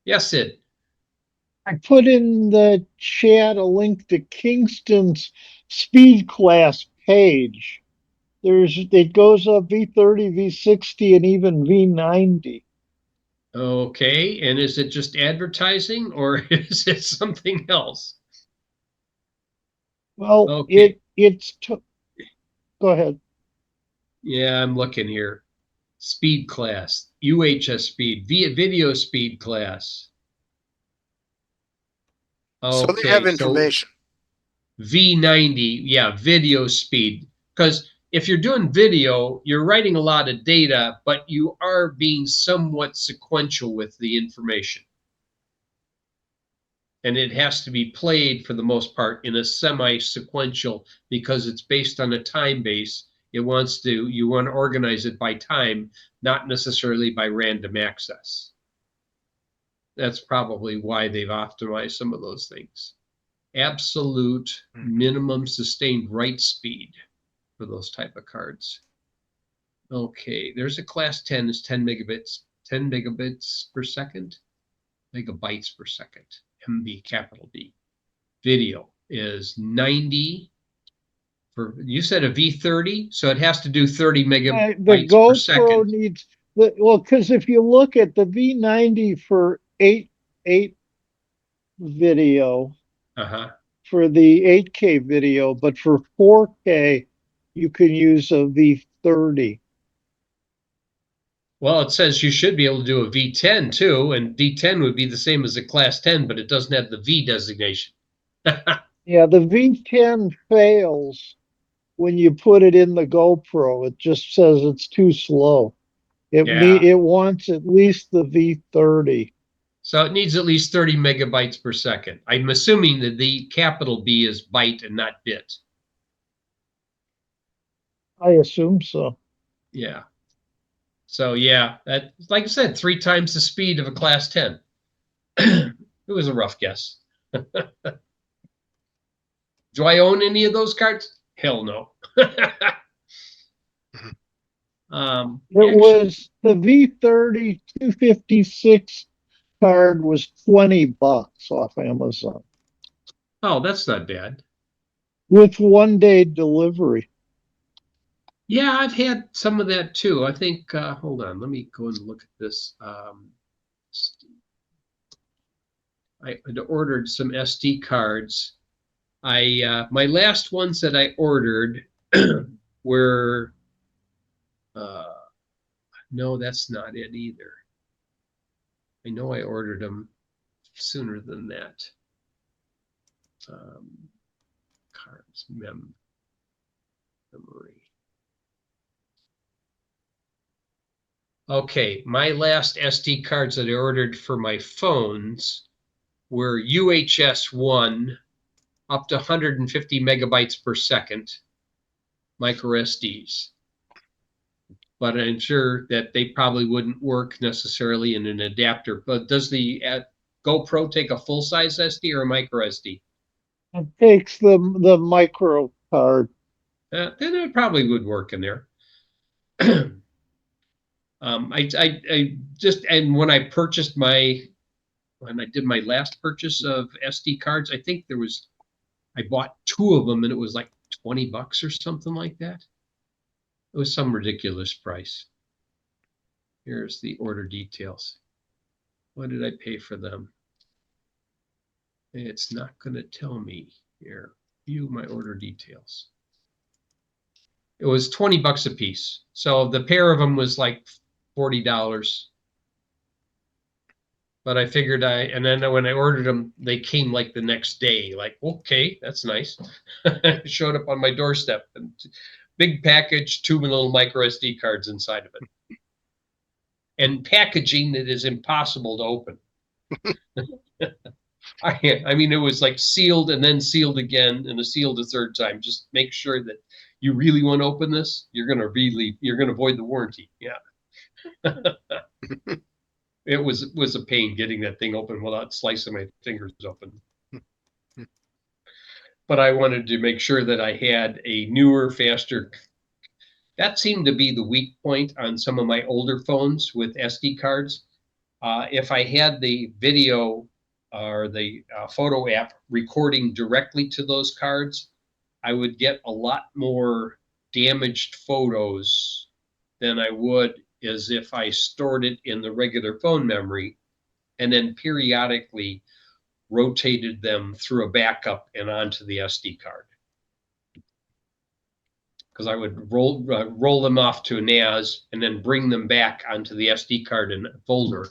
yes, Sid. I put in the chat a link to Kingston's speed class page. It goes up V30, V60, and even V90. Okay, and is it just advertising or is it something else? Well, Okay, go ahead. yeah, I'm looking here. Speed class, UHS speed, video speed class. So they have Okay, so information. V90, yeah, video speed. Because if you're doing video, you're writing a lot of data, but you are being somewhat sequential with the information. And it has to be played for the most part in a semi-sequential because it's based on a time base. You want to organize it by time, not necessarily by random access. That's probably why they've optimized some of those things. Absolute minimum sustained write speed for those type of cards. Okay, there's a class 10 is 10 megabits per second, megabytes per second, MB capital B. Video is 90 for, you said a V30, so it has to do 30 The megabytes per GoPro second. needs because if you look at the V90 for 8 video, Uh-huh. for the 8K video, but for 4K, you can use a V30. Well, it says you should be able to do a V10 too, and V10 would be the same as a class 10, but it doesn't have the V designation. Yeah, the V10 fails when you put it in the GoPro. It just says it's too slow. Yeah. It wants at least the V30. So it needs at least 30 megabytes per second. I'm assuming that the capital B is byte and not bit. I assume so. Yeah. So yeah, that, like I said, 3 times the speed of a class 10. It was a rough guess. Do I own any of those cards? Hell no. It was the V30 256 card was $20 off Amazon Oh, that's not bad. with 1 day delivery. Yeah, I've had some of that too. I think, hold on, let me go and look at this. I had ordered some SD cards. My last ones that I ordered were, no, that's not it either. I know I ordered them sooner than that. Cards, memory. Okay, my last SD cards that I ordered for my phones were UHS-1 up to 150 megabytes per second micro SDs. But I'm sure that they probably wouldn't work necessarily in an adapter. But does the GoPro take a full-size SD or a micro SD? It takes the micro card. Then it probably would work in there. I just, and when I did my last purchase of SD cards, I think I bought 2 of them and it was like $20 or something like that. It was some ridiculous price. Here's the order details. What did I pay for them? It's not going to tell me here. View my order details. It was 20 bucks a piece. So the pair of them was like $40. But I figured and then when I ordered them, they came like the next day. Like, okay, that's nice. Showed up on my doorstep. And big package, 2 little micro SD cards inside of it. And packaging that is impossible to open. I mean, it was like sealed and then sealed again and sealed a third time. Just make sure that you really want to open this. You're going to void the warranty. Yeah. It was a pain getting that thing open without slicing my fingers open. But I wanted to make sure that I had a newer, faster. That seemed to be the weak point on some of my older phones with SD cards. If I had the video or the photo app recording directly to those cards, I would get a lot more damaged photos than I would as if I stored it in the regular phone memory and then periodically rotated them through a backup and onto the SD card. Because I would roll them off to a NAS and then bring them back onto the SD card and folder.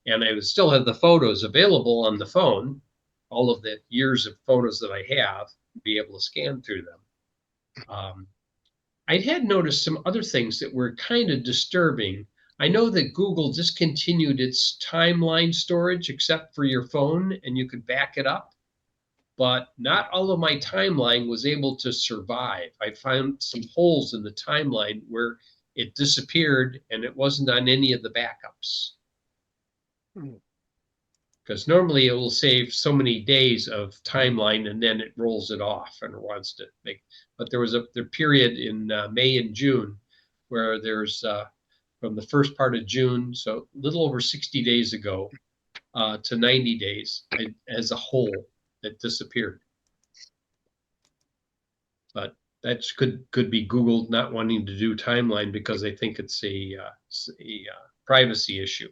And I would still have the photos available on the phone, all of the years of photos that I have, be able to scan through them. I had noticed some other things that were kind of disturbing. I know that Google discontinued its timeline storage except for your phone, and you could back it up. But not all of my timeline was able to survive. I found some holes in the timeline where it disappeared and it wasn't on any of the backups. Because normally it will save so many days of timeline and then it rolls it off and it wants to make. But there was a period in May and June where there's from the first part of June, so a little over 60 days ago, to 90 days as a whole that disappeared. But that could be Google not wanting to do timeline because they think it's a privacy issue.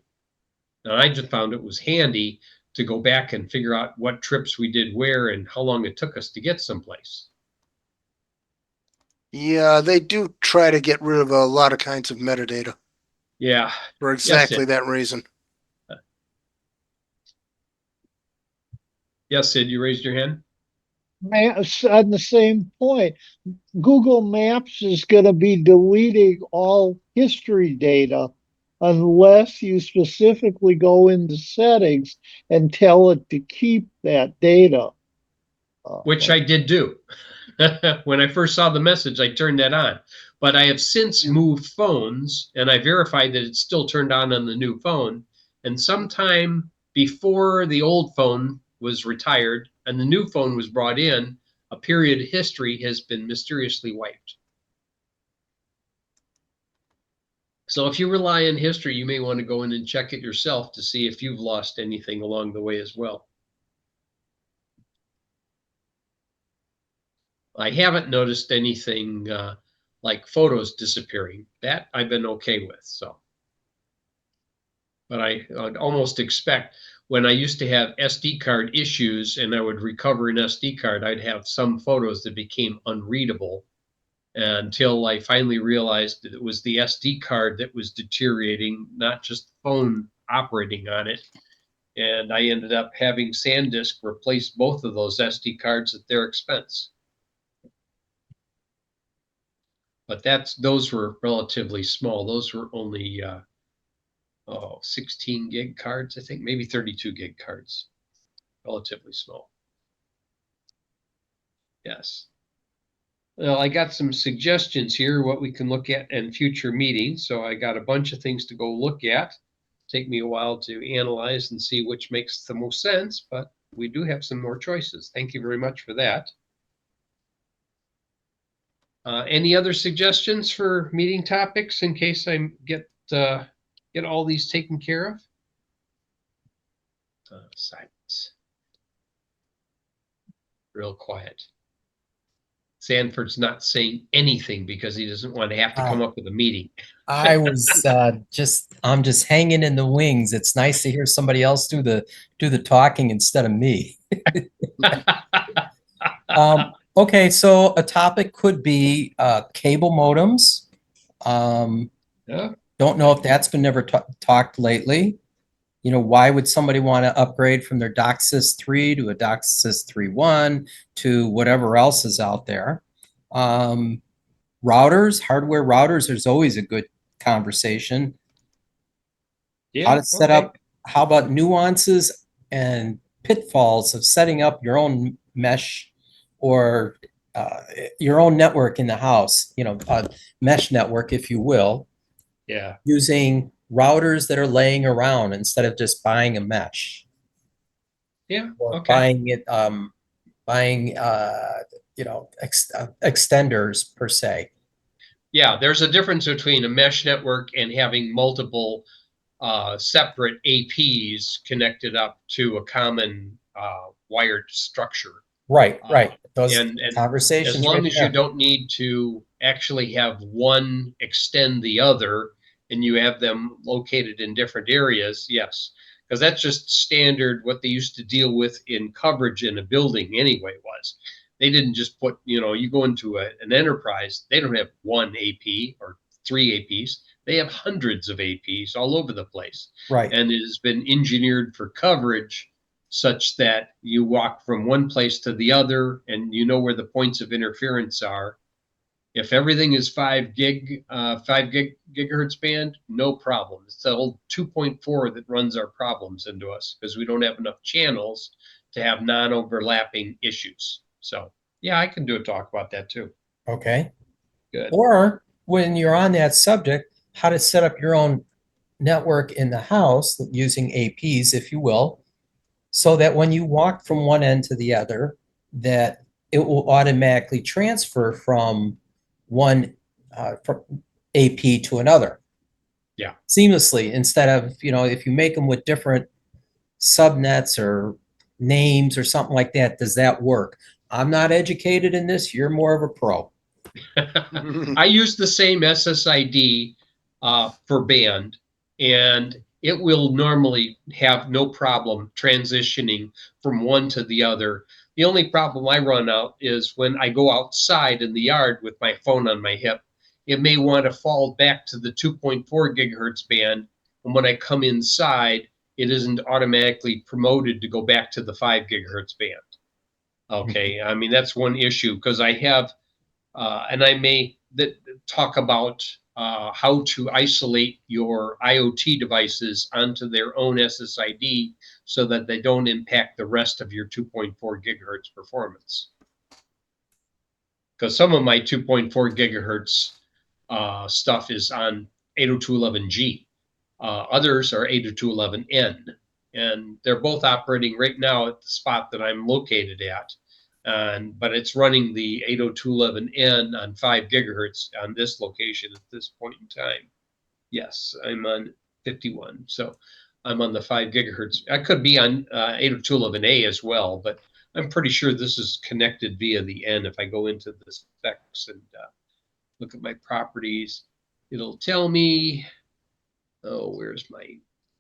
And I just found it was handy to go back and figure out what trips we did where and how long it took us to get someplace. Yeah, they do try to get rid of a lot of kinds of metadata Yeah. for exactly Sid. that reason. Yes, Sid, you raised your hand? On the same point, Google Maps is going to be deleting all history data unless you specifically go into settings and tell it to keep that data. Which I did do. When I first saw the message, I turned that on. But I have since moved phones and I verified that it's still turned on the new phone. And sometime before the old phone was retired and the new phone was brought in, a period of history has been mysteriously wiped. So if you rely on history, you may want to go in and check it yourself to see if you've lost anything along the way as well. I haven't noticed anything like photos disappearing. That I've been okay with. So, but I'd almost expect when I used to have SD card issues and I would recover an SD card, I'd have some photos that became unreadable until I finally realized that it was the SD card that was deteriorating, not just the phone operating on it. And I ended up having SanDisk replace both of those SD cards at their expense. But those were relatively small. Those were only 16 gig cards, I think, maybe 32 gig cards. Relatively small. Yes. Well, I got some suggestions here, what we can look at in future meetings. So I got a bunch of things to go look at. Take me a while to analyze and see which makes the most sense, but we do have some more choices. Thank you very much for that. Any other suggestions for meeting topics in case I get all these taken care of? Silence. Real quiet. Sanford's not saying anything because he doesn't want to have to come up with a meeting. I was I'm just hanging in the wings. It's nice to hear somebody else do the talking instead of me. Okay, so a topic could be cable modems. Yeah. Don't know if that's been never talked lately. You know, why would somebody want to upgrade from their DOCSIS 3 to a DOCSIS 3.1 to whatever else is out there? Routers, hardware routers, there's always a good conversation. How to set up, how about nuances and pitfalls of setting up your own mesh or your own network in the house, you know, a mesh network, if you will, Yeah. using routers that are laying around instead of just buying a mesh Yeah. or Okay. buying it, buying, you know, extenders per se. Yeah. There's a difference between a mesh network and having multiple separate APs connected up to a common wired structure. Right, right. Those And as conversations right long as you there. don't need to actually have one extend the other and you have them located in different areas, yes. Because that's just standard what they used to deal with in coverage in a building anyway was. They didn't just put, you know, you go into an enterprise, they don't have one AP or three APs. They have hundreds of APs all over the place. Right. And it has been engineered for coverage such that you walk from one place to the other and you know where the points of interference are. If everything is 5 gigahertz band, no problem. It's the old 2.4 that runs our problems into us because we don't have enough channels to have non-overlapping issues. So yeah, I can do a talk about that too. Okay. Good. Or when you're on that subject, how to set up your own network in the house using APs, if you will, so that when you walk from one end to the other, that it will automatically transfer from one from AP to another. Yeah. Seamlessly, instead of, you know, if you make them with different subnets or names or something like that, does that work? I'm not educated in this. You're more of a pro. I use the same SSID for band, and it will normally have no problem transitioning from one to the other. The only problem I run out is when I go outside in the yard with my phone on my hip, it may want to fall back to the 2.4 gigahertz band. And when I come inside, it isn't automatically promoted to go back to the 5 gigahertz band. Okay. I mean, that's one issue because I have and I may talk about how to isolate your IoT devices onto their own SSID so that they don't impact the rest of your 2.4 gigahertz performance. Because some of my 2.4 gigahertz stuff is on 802.11g. Others are 802.11n. And they're both operating right now at the spot that I'm located at. But it's running the 802.11n on 5 gigahertz on this location at this point in time. Yes, I'm on 51. So I'm on the 5 gigahertz. I could be on 802.11a as well, but I'm pretty sure this is connected via the N. If I go into the specs and look at my properties, it'll tell me, oh, where's my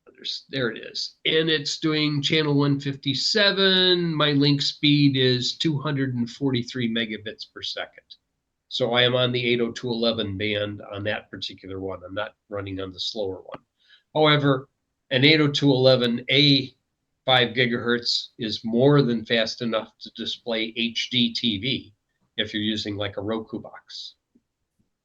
others? There it is. And it's doing channel 157. My link speed is 243 megabits per second. So I am on the 802.11 band on that particular one. I'm not running on the slower one. However, an 802.11a 5 gigahertz is more than fast enough to display HD TV if you're using like a Roku box.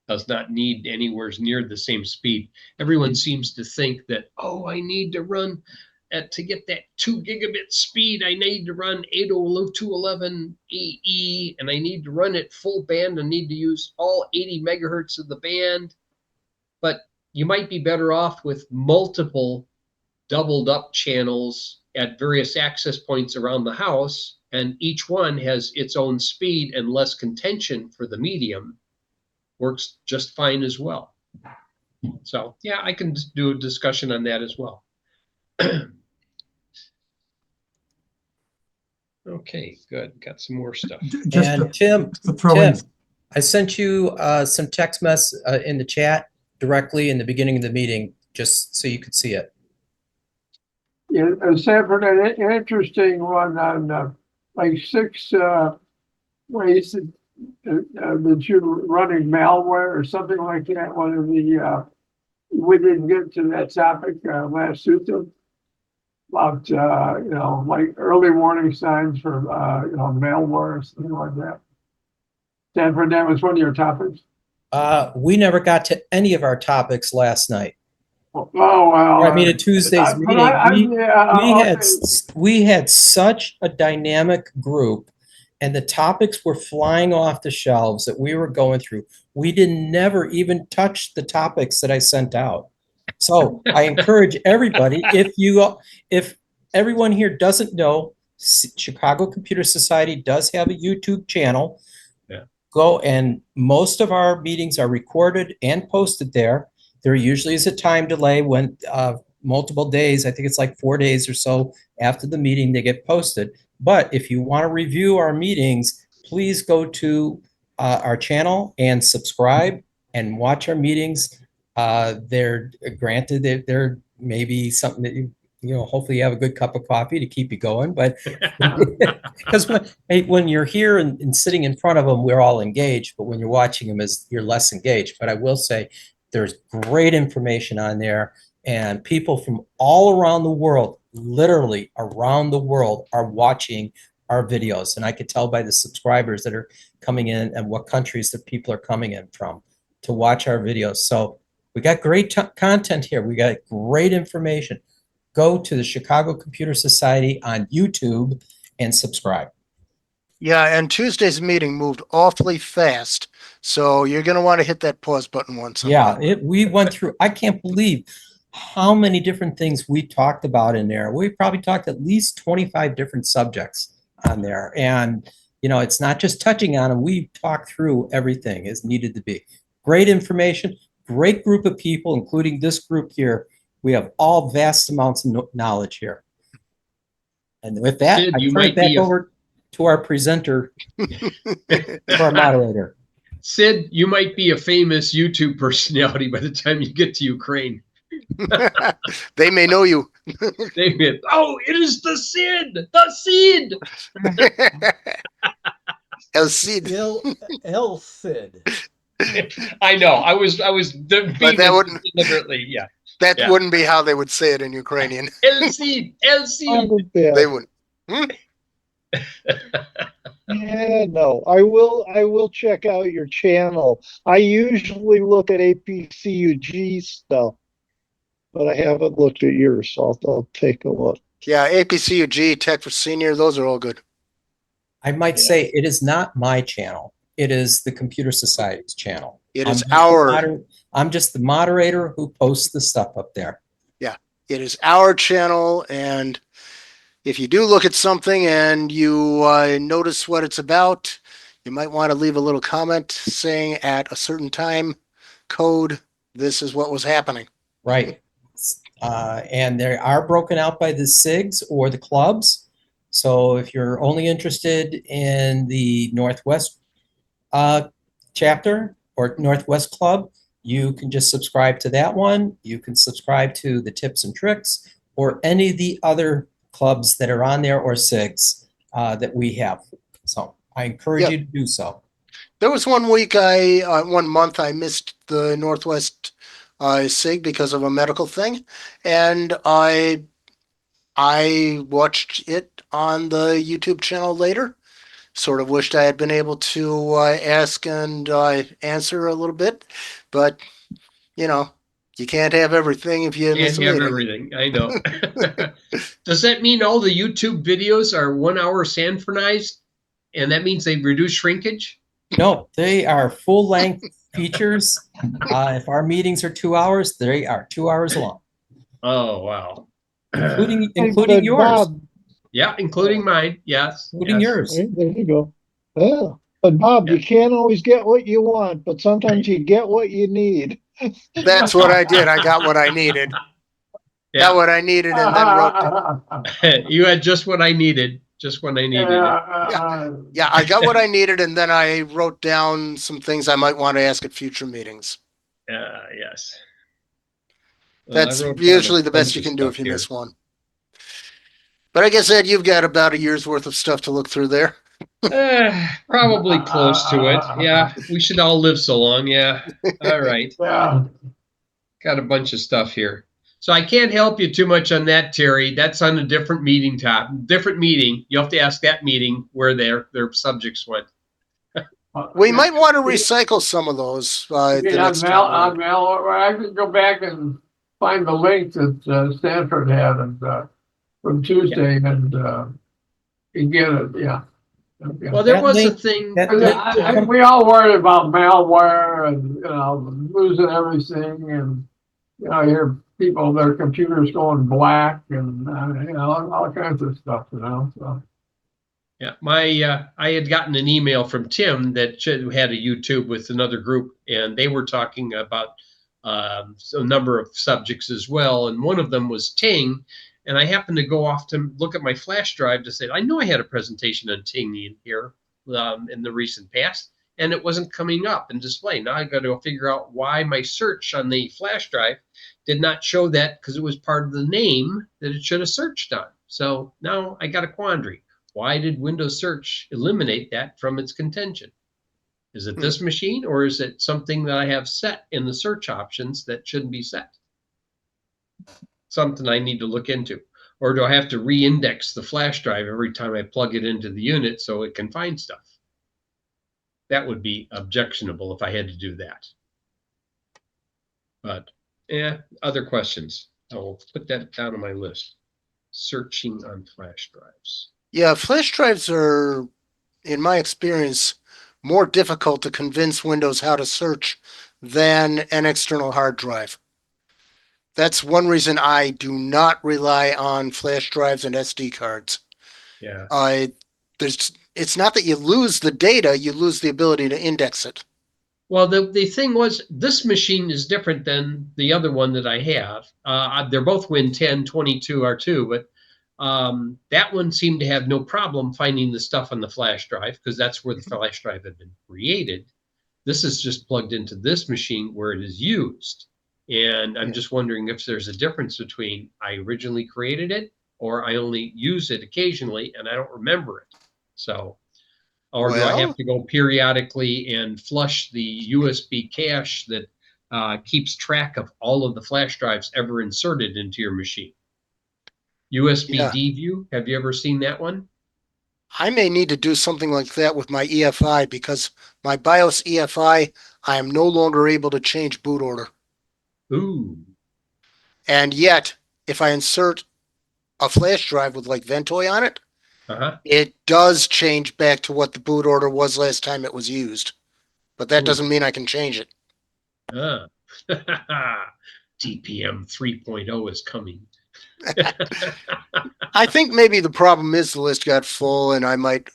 Does not need anywhere near the same speed. Everyone seems to think that, oh, I need to run to get that 2 gigabit speed. I need to run 802.11 AE and I need to run it full band. I need to use all 80 megahertz of the band. But you might be better off with multiple doubled up channels at various access points around the house, and each one has its own speed and less contention for the medium. Works just fine as well. So yeah, I can do a discussion on that as well. Okay, good. Got some more stuff. Just And Tim, to throw in, I sent you some text mess in the chat directly in the beginning of the meeting, just so you could see it. Yeah, Sanford, an interesting one on like 6 ways that you're running malware or something like that. One of the we didn't get to that topic last Sutta about like early warning signs for malware or something like that. Sanford, that was one of your topics. We never got to any of our topics last night. Oh well. I mean, at Tuesday's but meeting, okay. we had such a dynamic group, and the topics were flying off the shelves that we were going through. We didn't never even touch the topics that I sent out. So I encourage everybody, if everyone here doesn't know, Chicago Computer Society does have a YouTube channel. Yeah. Go, and most of our meetings are recorded and posted there. There usually is a time delay when multiple days, I think it's like 4 days or so after the meeting, they get posted. But if you want to review our meetings, please go to our channel and subscribe and watch our meetings. They're granted, they're maybe something that hopefully you have a good cup of coffee to keep you going. But because when you're here and sitting in front of them, we're all engaged. But when you're watching them, you're less engaged. But I will say, there's great information on there, and people from all around the world, literally around the world, are watching our videos. And I could tell by the subscribers that are coming in and what countries that people are coming in from to watch our videos. So we got great content here. We got great information. Go to the Chicago Computer Society on YouTube and subscribe. Yeah, and Tuesday's meeting moved awfully fast, so you're going to want to hit that pause button once. Yeah, we went through, I can't believe how many different things we talked about in there. We probably talked at least 25 different subjects on there. And, it's not just touching on them. We talked through everything as needed to be. Great information, great group of people, including this group here. We have all vast amounts of knowledge here. And with that, Sid, I you turn it might back be over to our presenter, to our moderator. Sid, you might be a famous YouTube personality by the time you get to Ukraine. They may know you. David, oh, it is the Sid, the Sid. El Cid. El Cid. I know. I was But that wouldn't deliberately. Yeah. that Yeah. wouldn't be how they would say it in Ukrainian. El Cid, El Cid. They wouldn't. Yeah, no, I will check out your channel. I usually look at APCUG stuff, but I haven't looked at yours, so I'll take a look. Yeah, APCUG, Tech for Senior, those are all good. I might say it is not my channel. It is the Computer Society's channel. It is our I'm just the moderator who posts the stuff up there. Yeah, it is our channel, and if you do look at something and you notice what it's about, you might want to leave a little comment saying at a certain time code, this is what was happening. Right. And they are broken out by the SIGs or the clubs. So if you're only interested in the Northwest chapter or Northwest Club, you can just subscribe to that one. You can subscribe to the Tips and Tricks or any of the other clubs that are on there or SIGs that we have. So I encourage you to do so. There was one month I missed the Northwest SIG because of a medical thing, and I watched it on the YouTube channel later. Sort of wished I had been able to ask and answer a little bit, but you can't have everything if you miss a Can't have meeting. everything. I know. Does that mean all the YouTube videos are 1 hour Sanfordized, and that means they reduce shrinkage? No, they are full length features. If our meetings are 2 hours, they are 2 hours long. Oh wow. Including But yours. Bob, Yeah, including mine. Yes. Including yes. yours. there you go. Yeah. But Bob, you can't always get what you want, but sometimes you get what you need. That's what I did. I got what I needed. Yeah. Got what I needed and then wrote it. You had just what I needed. just when I needed Yeah, it. Yeah, I got what I needed, and then I wrote down some things I might want to ask at future meetings. Yes. Well, I That's wrote down a usually the best bunch you of can do stuff if you here. miss one. But I guess, Ed, you've got about a year's worth of stuff to look through there. Probably close to it. Yeah, we should all live so long. Yeah. All right. yeah. Got a bunch of stuff here. So I can't help you too much on that, Terry. That's on a different meeting top, different meeting. You have to ask that meeting where their subjects went. We might want to recycle some of those the next time On around. mail, I could go back and find the link that Stanford had and from Tuesday and get it. Yeah. Okay. Well, there That was a link, thing. that link to come, We all worry about malware and losing everything, and you hear people their computers going black and all kinds of stuff. So Yeah, I had gotten an email from Tim that had a YouTube with another group, and they were talking about a number of subjects as well. And one of them was Ting, and I happened to go off to look at my flash drive to say I know I had a presentation on Ting in here in the recent past, and it wasn't coming up in display. Now I got to figure out why my search on the flash drive did not show that because it was part of the name that it should have searched on. So now I got a quandary. Why did Windows Search eliminate that from its contention? Is it this machine, or is it something that I have set in the search options that shouldn't be set? Something I need to look into. Or do I have to re-index the flash drive every time I plug it into the unit so it can find stuff? That would be objectionable if I had to do that. But other questions. I will put that down on my list. Searching on flash drives. Yeah, flash drives are, in my experience, more difficult to convince Windows how to search than an external hard drive. That's one reason I do not rely on flash drives and SD cards. Yeah. It's not that you lose the data, you lose the ability to index it. Well, the thing was, this machine is different than the other one that I have. They're both Win 10, 22 R2, but that one seemed to have no problem finding the stuff on the flash drive because that's where the flash drive had been created. This is just plugged into this machine where it is used. And I'm just wondering if there's a difference between I originally created it or I only use it occasionally and I don't remember it. So, or do I have to go periodically and flush the USB cache that keeps track of all of the flash drives ever inserted into your machine? USB D view. Have you ever seen that one? I may need to do something like that with my EFI because my BIOS EFI, I am no longer able to change boot order. Ooh. And yet, if I insert a flash drive with like Ventoy on it, it does change back to what the boot order was last time it was used. But that doesn't mean I can change it. TPM 3.0 is coming. I think maybe the problem is the list got full and I might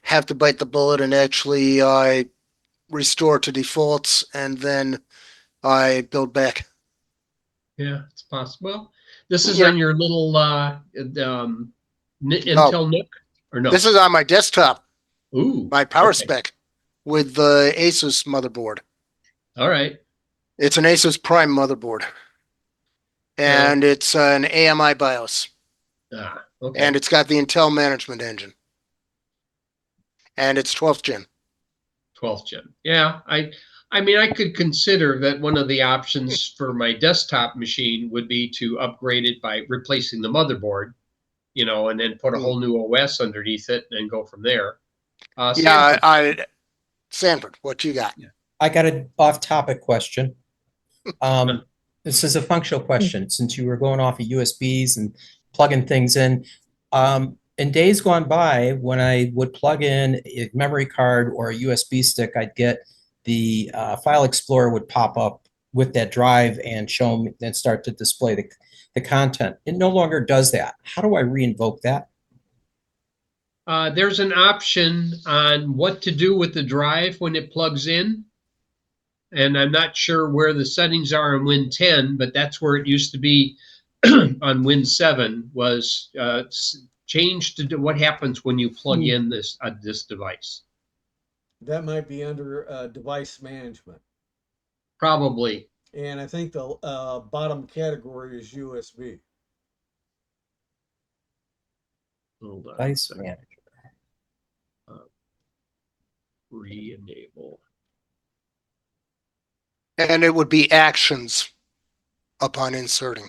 have to bite the bullet and actually restore to defaults and then I build back. Yeah, it's possible. Well, this is on your little Intel NUC, or no? This is on my desktop. Ooh, my power spec with the Asus motherboard. All right. It's an Asus Prime motherboard. And it's an AMI BIOS. Okay. And it's got the Intel management engine. And it's 12th gen. 12th gen. Yeah, I mean, I could consider that one of the options for my desktop machine would be to upgrade it by replacing the motherboard, and then put a whole new OS underneath it and go from there. Sanford, what you got? I got an off-topic question. This is a functional question. Since you were going off of USBs and plugging things in days gone by, when I would plug in a memory card or a USB stick, I'd get the File Explorer would pop up with that drive and show me and start to display the content. It no longer does that. How do I re-invoke that? There's an option on what to do with the drive when it plugs in. And I'm not sure where the settings are in Win 10, but that's where it used to be on Win 7 was change to what happens when you plug in this device? That might be under device management. Probably. And I think the bottom category is USB. Hold on. Device manager. Re-enable. And it would be actions upon inserting.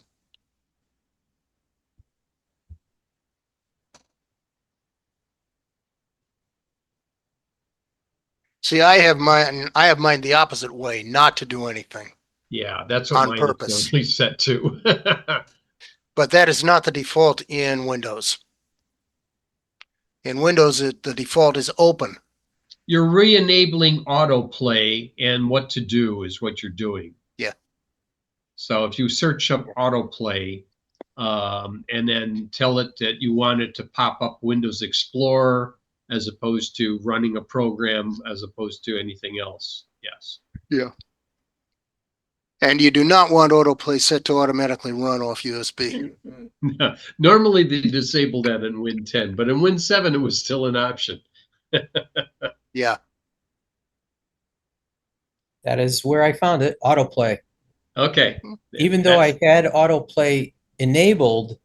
See, I have mine the opposite way, not to do anything Yeah, that's what on mine purpose. is normally set to. But that is not the default in Windows. In Windows, the default is open. You're re-enabling autoplay, and what to do is what you're doing. Yeah. So if you search up autoplay, and then tell it that you want it to pop up Windows Explorer as opposed to running a program, as opposed to anything else. Yes. Yeah. And you do not want autoplay set to automatically run off USB. Normally they disable that in Win 10, but in Win 7 it was still an option. Yeah. That is where I found it, autoplay. Okay. Even though I had autoplay enabled,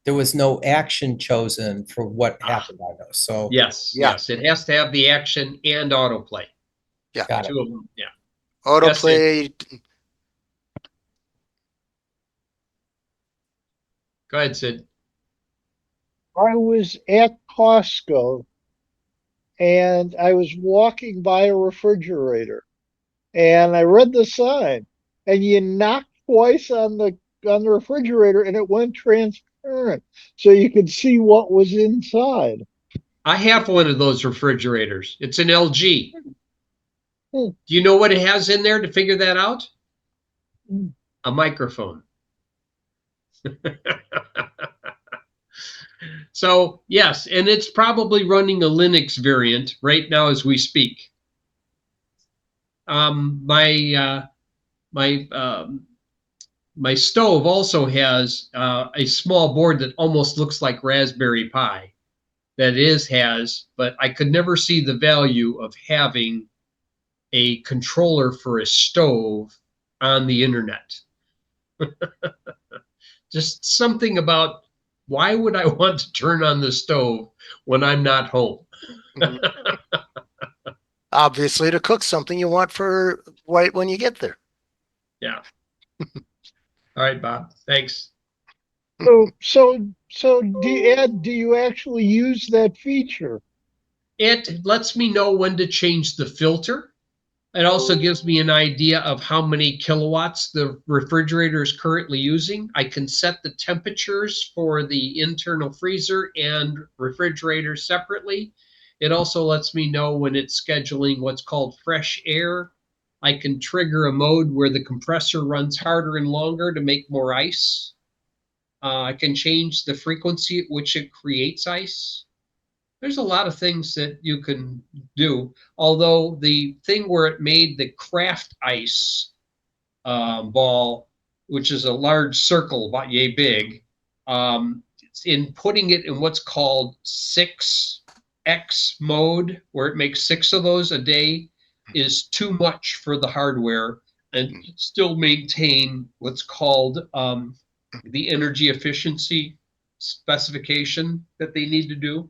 there was no action chosen for what happened on those. So Yes, Yeah. yes, it has to have the action and autoplay. Yeah. got it. Two of them. Yeah. Autoplay. Go ahead, Sid. I was at Costco and I was walking by a refrigerator and I read the sign and you knocked twice on the refrigerator and it went transparent so you could see what was inside. I have one of those refrigerators. It's an LG. Hmm. Do you know what it has in there to figure that out? A microphone. So, yes, and it's probably running a Linux variant right now as we speak. My stove also has a small board that almost looks like Raspberry Pi. That has, but I could never see the value of having a controller for a stove on the internet. Just something about why would I want to turn on the stove when I'm not home? Obviously, to cook something you want for right when you get there. Yeah. All right, Bob. Thanks. So do you actually use that feature? It lets me know when to change the filter. It also gives me an idea of how many kilowatts the refrigerator is currently using. I can set the temperatures for the internal freezer and refrigerator separately. It also lets me know when it's scheduling what's called fresh air. I can trigger a mode where the compressor runs harder and longer to make more ice. I can change the frequency at which it creates ice. There's a lot of things that you can do. Although the thing where it made the craft ice ball, which is a large circle about yay big, in putting it in what's called 6x mode, where it makes 6 of those a day, is too much for the hardware and still maintain what's called the energy efficiency specification that they need to do.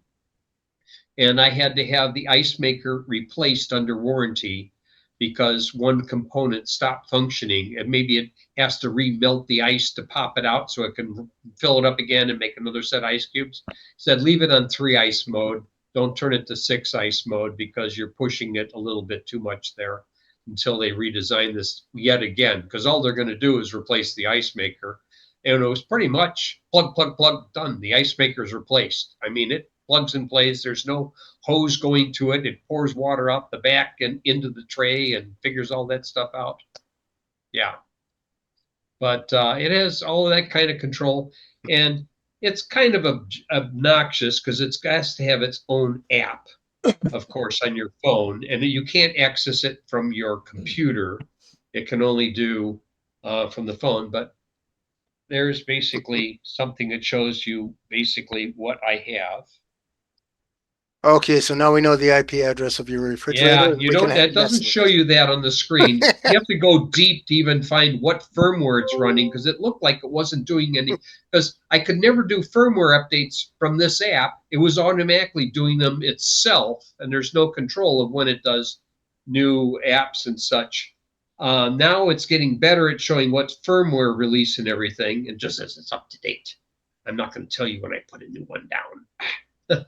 And I had to have the ice maker replaced under warranty because one component stopped functioning, and maybe it has to remelt the ice to pop it out so it can fill it up again and make another set of ice cubes. Said leave it on 3 ice mode. Don't turn it to 6 ice mode because you're pushing it a little bit too much there until they redesign this yet again, because all they're going to do is replace the ice maker. And it was pretty much plug, plug, plug, done. The ice maker's replaced. I mean, it plugs and plays. There's no hose going to it. It pours water out the back and into the tray and figures all that stuff out. Yeah. But it has all of that kind of control. And it's kind of obnoxious because it's got to have its own app, of course, on your phone. And you can't access it from your computer. It can only do from the phone. But there's basically something that shows you basically what I have. Okay, so now we know the IP address of your refrigerator. Yeah, and you we can don't, that mess doesn't with show it. you that on the screen. You have to go deep to even find what firmware it's running because it looked like it wasn't doing any, because I could never do firmware updates from this app. It was automatically doing them itself, and there's no control of when it does new apps and such. Now it's getting better at showing what firmware release and everything, and just as it's up to date. I'm not going to tell you when I put a new one down.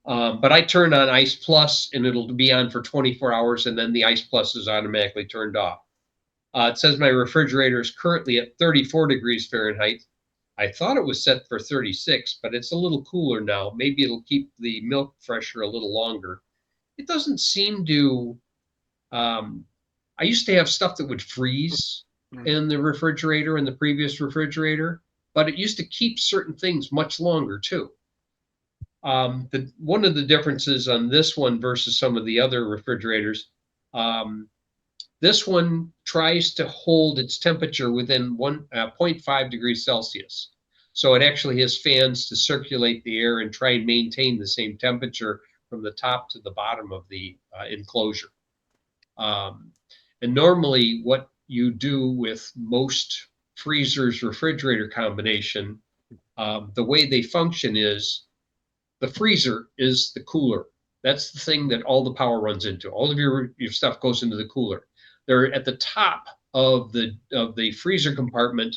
But I turn on Ice Plus and it'll be on for 24 hours and then the Ice Plus is automatically turned off. It says my refrigerator is currently at 34 degrees Fahrenheit. I thought it was set for 36, but it's a little cooler now. Maybe it'll keep the milk fresher a little longer. It doesn't seem to. I used to have stuff that would freeze in the refrigerator, in the previous refrigerator, but it used to keep certain things much longer too. One of the differences on this one versus some of the other refrigerators, this one tries to hold its temperature within 0.5 degrees Celsius. So it actually has fans to circulate the air and try and maintain the same temperature from the top to the bottom of the enclosure. And normally what you do with most freezers refrigerator combination, the way they function is the freezer is the cooler. That's the thing that all the power runs into. All of your stuff goes into the cooler. They're at the top of the freezer compartment.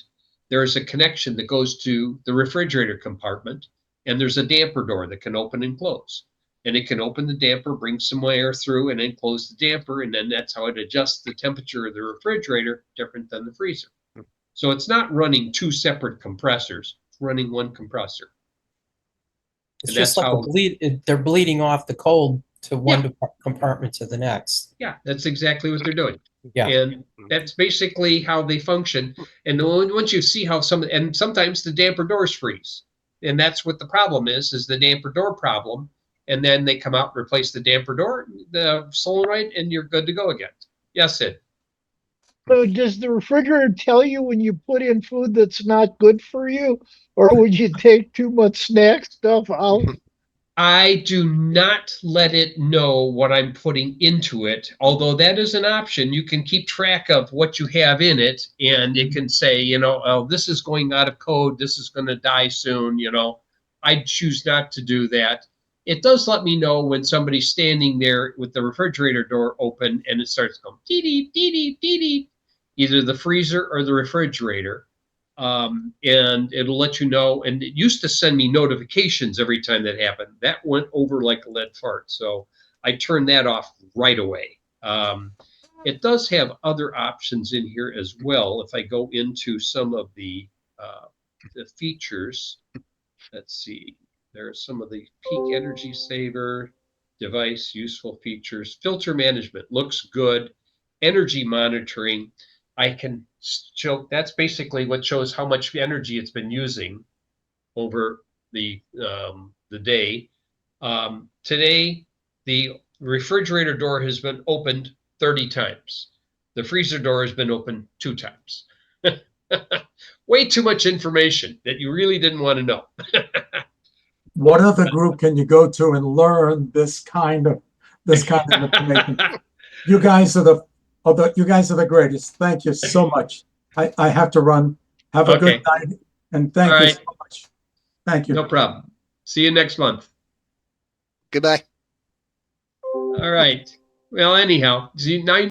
There's a connection that goes to the refrigerator compartment, and there's a damper door that can open and close. And it can open the damper, bring some air through, and then close the damper, and then that's how it adjusts the temperature of the refrigerator, different than the freezer. So it's not running two separate compressors; it's running one compressor. It's And just that's like a how they're bleeding off the cold to one Yeah. compartment to the next. Yeah, that's exactly what they're doing. Yeah. And that's basically how they function. And once you see how and sometimes the damper doors freeze. And that's what the problem is the damper door problem. And then they come out, replace the damper door, the solenoid, and you're good to go again. Yes, Sid. So does the refrigerator tell you when you put in food that's not good for you, or would you take too much snack stuff out? I do not let it know what I'm putting into it, although that is an option. You can keep track of what you have in it, and it can say, oh, this is going out of code. This is going to die soon. I choose not to do that. It does let me know when somebody's standing there with the refrigerator door open and it starts going dee dee dee dee dee dee, either the freezer or the refrigerator. And it'll let you know. And it used to send me notifications every time that happened. That went over like a lead fart. So I turned that off right away. It does have other options in here as well. If I go into some of the features, let's see. There's some of the peak energy saver, device useful features, filter management looks good, energy monitoring. I can show that's basically what shows how much energy it's been using over the day. Today, the refrigerator door has been opened 30 times. The freezer door has been opened 2 times. Way too much information that you really didn't want to know. What other group can you go to and learn this kind of information? You guys are the greatest. Thank you so much. I have to run. Have a good Okay. night, and thank All you right. so much. Thank you. No problem. See you next month. Goodbye. All right. Well, anyhow, see, now